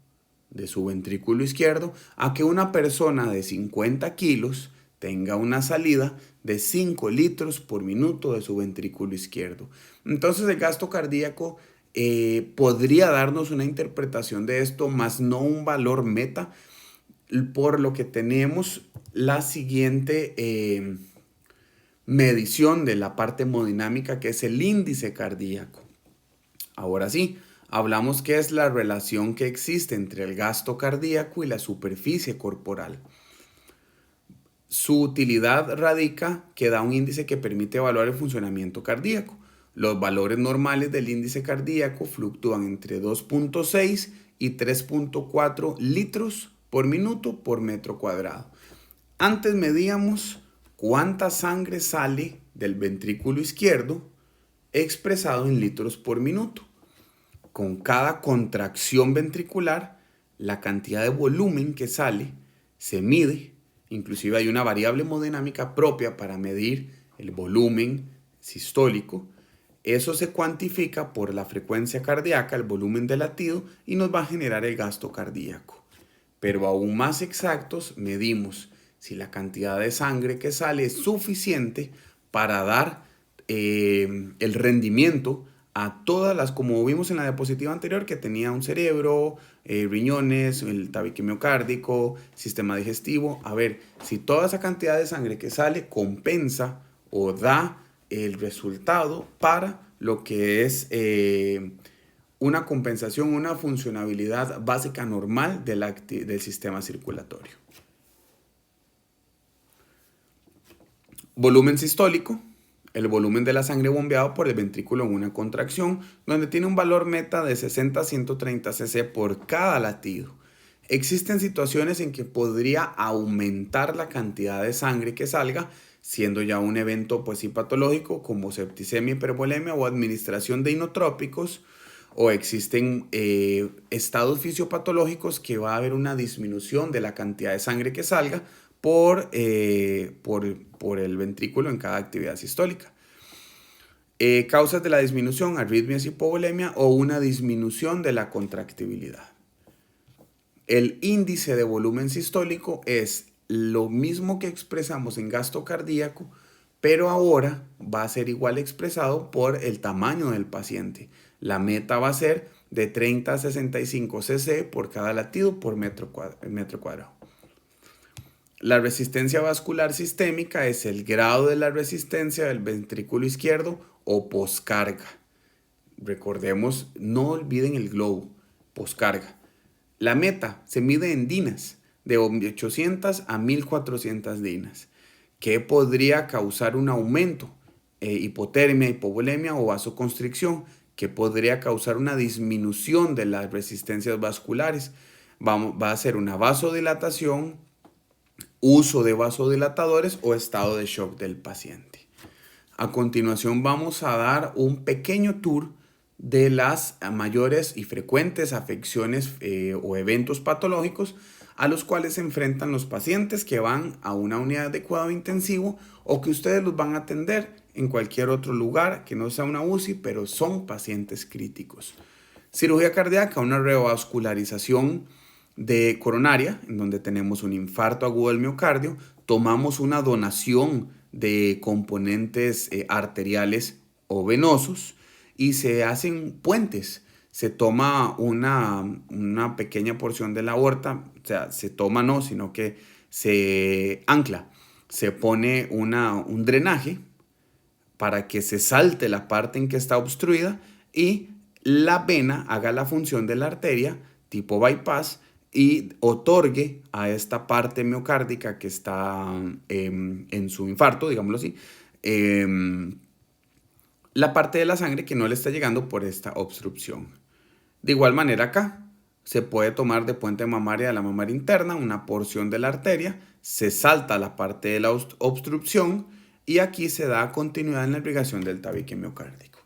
de su ventrículo izquierdo a que una persona de 50 kilos tenga una salida de 5 litros por minuto de su ventrículo izquierdo. Entonces el gasto cardíaco podría darnos una interpretación de esto, más no un valor meta, por lo que tenemos la siguiente medición de la parte hemodinámica, que es el índice cardíaco. Ahora sí, hablamos qué es la relación que existe entre el gasto cardíaco y la superficie corporal. Su utilidad radica que da un índice que permite evaluar el funcionamiento cardíaco. Los valores normales del índice cardíaco fluctúan entre 2.6 y 3.4 litros por minuto por metro cuadrado. Antes medíamos cuánta sangre sale del ventrículo izquierdo expresado en litros por minuto. Con cada contracción ventricular, la cantidad de volumen que sale se mide. Inclusive hay una variable hemodinámica propia para medir el volumen sistólico. Eso se cuantifica por la frecuencia cardíaca, el volumen de latido, y nos va a generar el gasto cardíaco. Pero aún más exactos, medimos si la cantidad de sangre que sale es suficiente para dar el rendimiento a todas las, como vimos en la diapositiva anterior, que tenía un cerebro, riñones, el tabique miocárdico, sistema digestivo. A ver, si toda esa cantidad de sangre que sale compensa o da el resultado para lo que es una compensación, una funcionabilidad básica normal del sistema circulatorio. Volumen sistólico. El volumen de la sangre bombeado por el ventrículo en una contracción, donde tiene un valor meta de 60 a 130 cc por cada latido. Existen situaciones en que podría aumentar la cantidad de sangre que salga, siendo ya un evento pues sí patológico, como septicemia, hipervolemia o administración de inotrópicos, o existen estados fisiopatológicos que va a haber una disminución de la cantidad de sangre que salga por el ventrículo en cada actividad sistólica. Causas de la disminución, arritmias, hipovolemia o una disminución de la contractibilidad. El índice de volumen sistólico es lo mismo que expresamos en gasto cardíaco, pero ahora va a ser igual expresado por el tamaño del paciente. La meta va a ser de 30 a 65 cc por cada latido por metro cuadrado. La resistencia vascular sistémica es el grado de la resistencia del ventrículo izquierdo o poscarga. Recordemos, no olviden el globo, poscarga. La meta se mide en dinas, de 800 a 1400 dinas, que podría causar un aumento, hipotermia, hipovolemia o vasoconstricción, que podría causar una disminución de las resistencias vasculares. Va a ser una vasodilatación, uso de vasodilatadores o estado de shock del paciente. A continuación vamos a dar un pequeño tour de las mayores y frecuentes afecciones o eventos patológicos a los cuales se enfrentan los pacientes que van a una unidad de cuidado intensivo o que ustedes los van a atender en cualquier otro lugar que no sea una UCI, pero son pacientes críticos. Cirugía cardíaca, una revascularización de coronaria, en donde tenemos un infarto agudo del miocardio, tomamos una donación de componentes arteriales o venosos y se hacen puentes. Se toma una pequeña porción de la aorta, o sea, se toma no, sino que se ancla. Se pone un drenaje para que se salte la parte en que está obstruida y la vena haga la función de la arteria tipo bypass y otorgue a esta parte miocárdica que está en su infarto, digámoslo así, la parte de la sangre que no le está llegando por esta obstrucción. De igual manera acá, se puede tomar de puente mamaria a la mamaria interna una porción de la arteria, se salta la parte de la obstrucción y aquí se da continuidad en la irrigación del tabique miocárdico.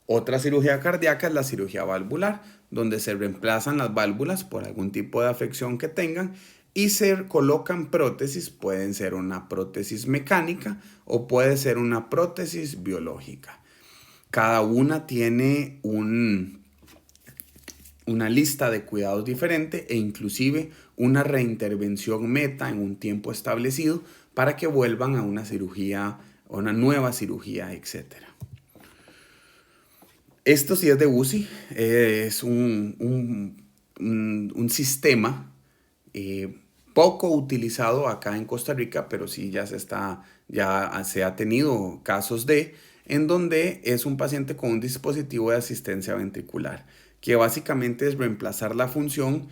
Otra cirugía cardíaca es la cirugía valvular, donde se reemplazan las válvulas por algún tipo de afección que tengan y se colocan prótesis. Pueden ser una prótesis mecánica o puede ser una prótesis biológica. Cada una tiene una lista de cuidados diferente e inclusive una reintervención meta en un tiempo establecido para que vuelvan a una cirugía, a una nueva cirugía, etc. Esto sí es de UCI, es un sistema poco utilizado acá en Costa Rica, pero sí ya se ha tenido casos en donde es un paciente con un dispositivo de asistencia ventricular, que básicamente es reemplazar la función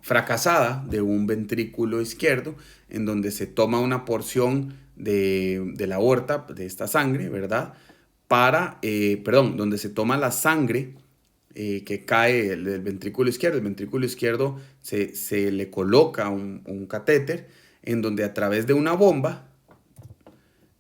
fracasada de un ventrículo izquierdo, en donde se toma una porción de la aorta, de esta sangre, ¿verdad? Donde se toma la sangre que cae del ventrículo izquierdo. El ventrículo izquierdo se le coloca un catéter en donde a través de una bomba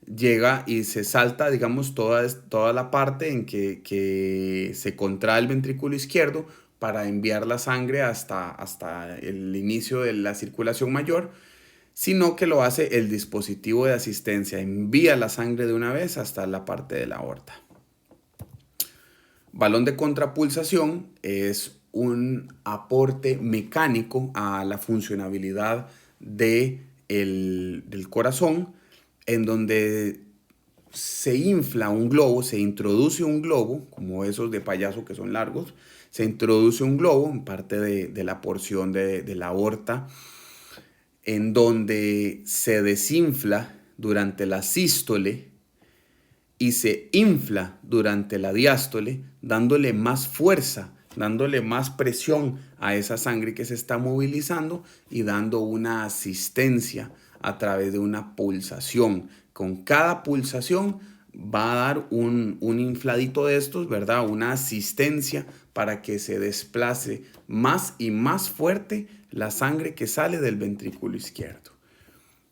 llega y se salta, digamos, toda la parte en que se contrae el ventrículo izquierdo para enviar la sangre hasta el inicio de la circulación mayor, sino que lo hace el dispositivo de asistencia, envía la sangre de una vez hasta la parte de la aorta. Balón de contrapulsación es un aporte mecánico a la funcionabilidad del corazón, en donde se infla un globo, se introduce un globo, como esos de payaso que son largos, se introduce un globo en parte de la porción de la aorta, en donde se desinfla durante la sístole y se infla durante la diástole, dándole más fuerza, dándole más presión a esa sangre que se está movilizando y dando una asistencia a través de una pulsación. Con cada pulsación va a dar un infladito de estos, ¿verdad? Una asistencia para que se desplace más y más fuerte la sangre que sale del ventrículo izquierdo.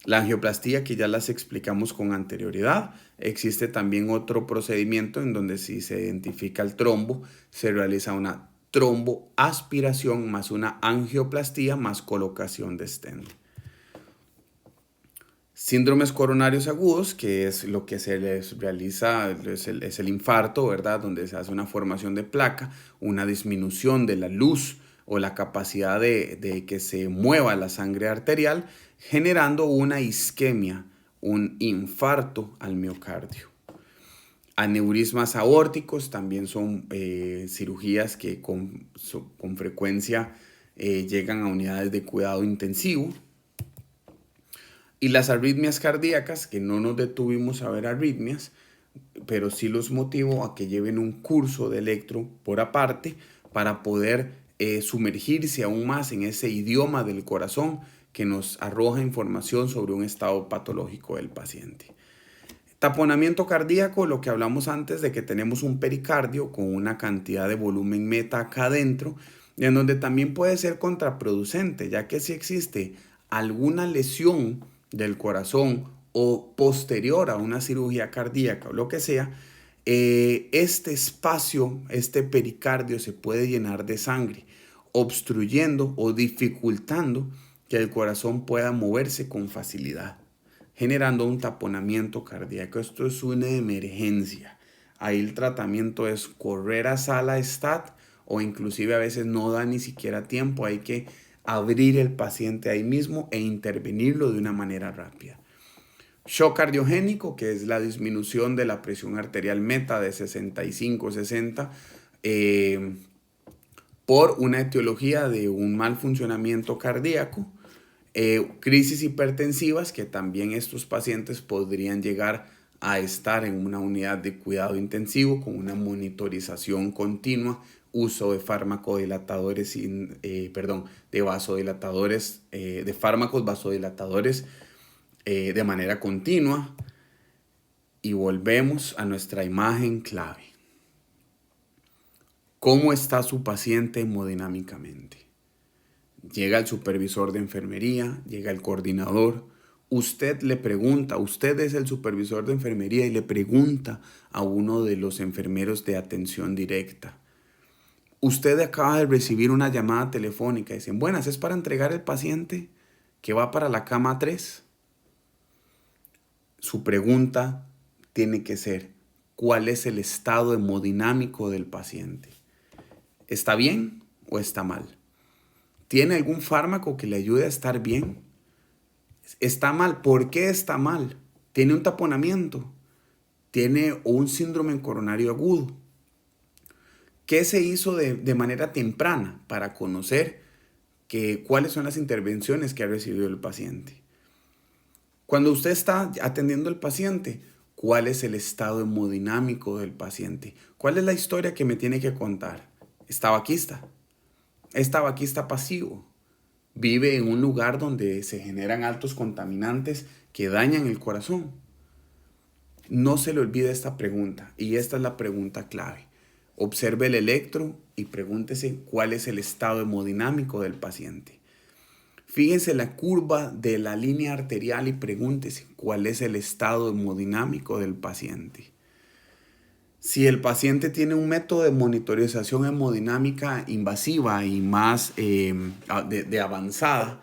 La angioplastía, que ya las explicamos con anterioridad. Existe también otro procedimiento en donde si se identifica el trombo, se realiza una tromboaspiración más una angioplastía más colocación de stent. Síndromes coronarios agudos, que es lo que se les realiza, es el infarto, ¿verdad? Donde se hace una formación de placa, una disminución de la luz o la capacidad de que se mueva la sangre arterial, generando una isquemia, un infarto al miocardio. Aneurismas aórticos también son cirugías que con frecuencia llegan a unidades de cuidado intensivo. Y las arritmias cardíacas, que no nos detuvimos a ver arritmias, pero sí los motivo a que lleven un curso de electro por aparte para poder sumergirse aún más en ese idioma del corazón que nos arroja información sobre un estado patológico del paciente. Taponamiento cardíaco, lo que hablamos antes de que tenemos un pericardio con una cantidad de volumen meta acá adentro, y en donde también puede ser contraproducente, ya que si existe alguna lesión del corazón o posterior a una cirugía cardíaca o lo que sea, este espacio, este pericardio se puede llenar de sangre, obstruyendo o dificultando que el corazón pueda moverse con facilidad, generando un taponamiento cardíaco. Esto es una emergencia. Ahí el tratamiento es correr a sala STAT o inclusive a veces no da ni siquiera tiempo. Hay que abrir el paciente ahí mismo e intervenirlo de una manera rápida. Shock cardiogénico, que es la disminución de la presión arterial meta de 65-60 por una etiología de un mal funcionamiento cardíaco. Crisis hipertensivas, que también estos pacientes podrían llegar a estar en una unidad de cuidado intensivo con una monitorización continua, uso de fármacos de vasodilatadores, de fármacos vasodilatadores de manera continua. Y volvemos a nuestra imagen clave. ¿Cómo está su paciente hemodinámicamente? Llega el supervisor de enfermería, llega el coordinador. Usted le pregunta, usted es el supervisor de enfermería y le pregunta a uno de los enfermeros de atención directa. Usted acaba de recibir una llamada telefónica. Dicen, buenas, ¿es para entregar el paciente que va para la cama 3? Su pregunta tiene que ser, ¿cuál es el estado hemodinámico del paciente? ¿Está bien o está mal? ¿Tiene algún fármaco que le ayude a estar bien? ¿Está mal? ¿Por qué está mal? ¿Tiene un taponamiento? ¿Tiene un síndrome coronario agudo? ¿Qué se hizo de manera temprana para conocer cuáles son las intervenciones que ha recibido el paciente? Cuando usted está atendiendo al paciente, ¿cuál es el estado hemodinámico del paciente? ¿Cuál es la historia que me tiene que contar? ¿Es tabaquista? ¿Es tabaquista pasivo? ¿Vive en un lugar donde se generan altos contaminantes que dañan el corazón? No se le olvide esta pregunta, y esta es la pregunta clave. Observe el electro y pregúntese cuál es el estado hemodinámico del paciente. Fíjense la curva de la línea arterial y pregúntese cuál es el estado hemodinámico del paciente. Si el paciente tiene un método de monitorización hemodinámica invasiva y más de avanzada,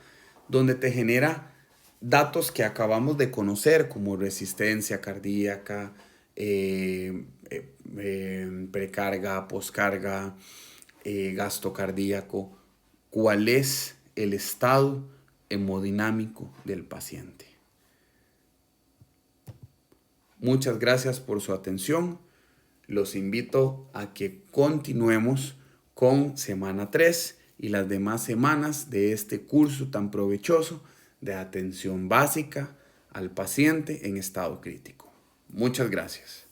donde te genera datos que acabamos de conocer como resistencia cardíaca, precarga, poscarga, gasto cardíaco, ¿cuál es el estado hemodinámico del paciente? Muchas gracias por su atención. Los invito a que continuemos con semana 3 y las demás semanas de este curso tan provechoso de atención básica al paciente en estado crítico. Muchas gracias.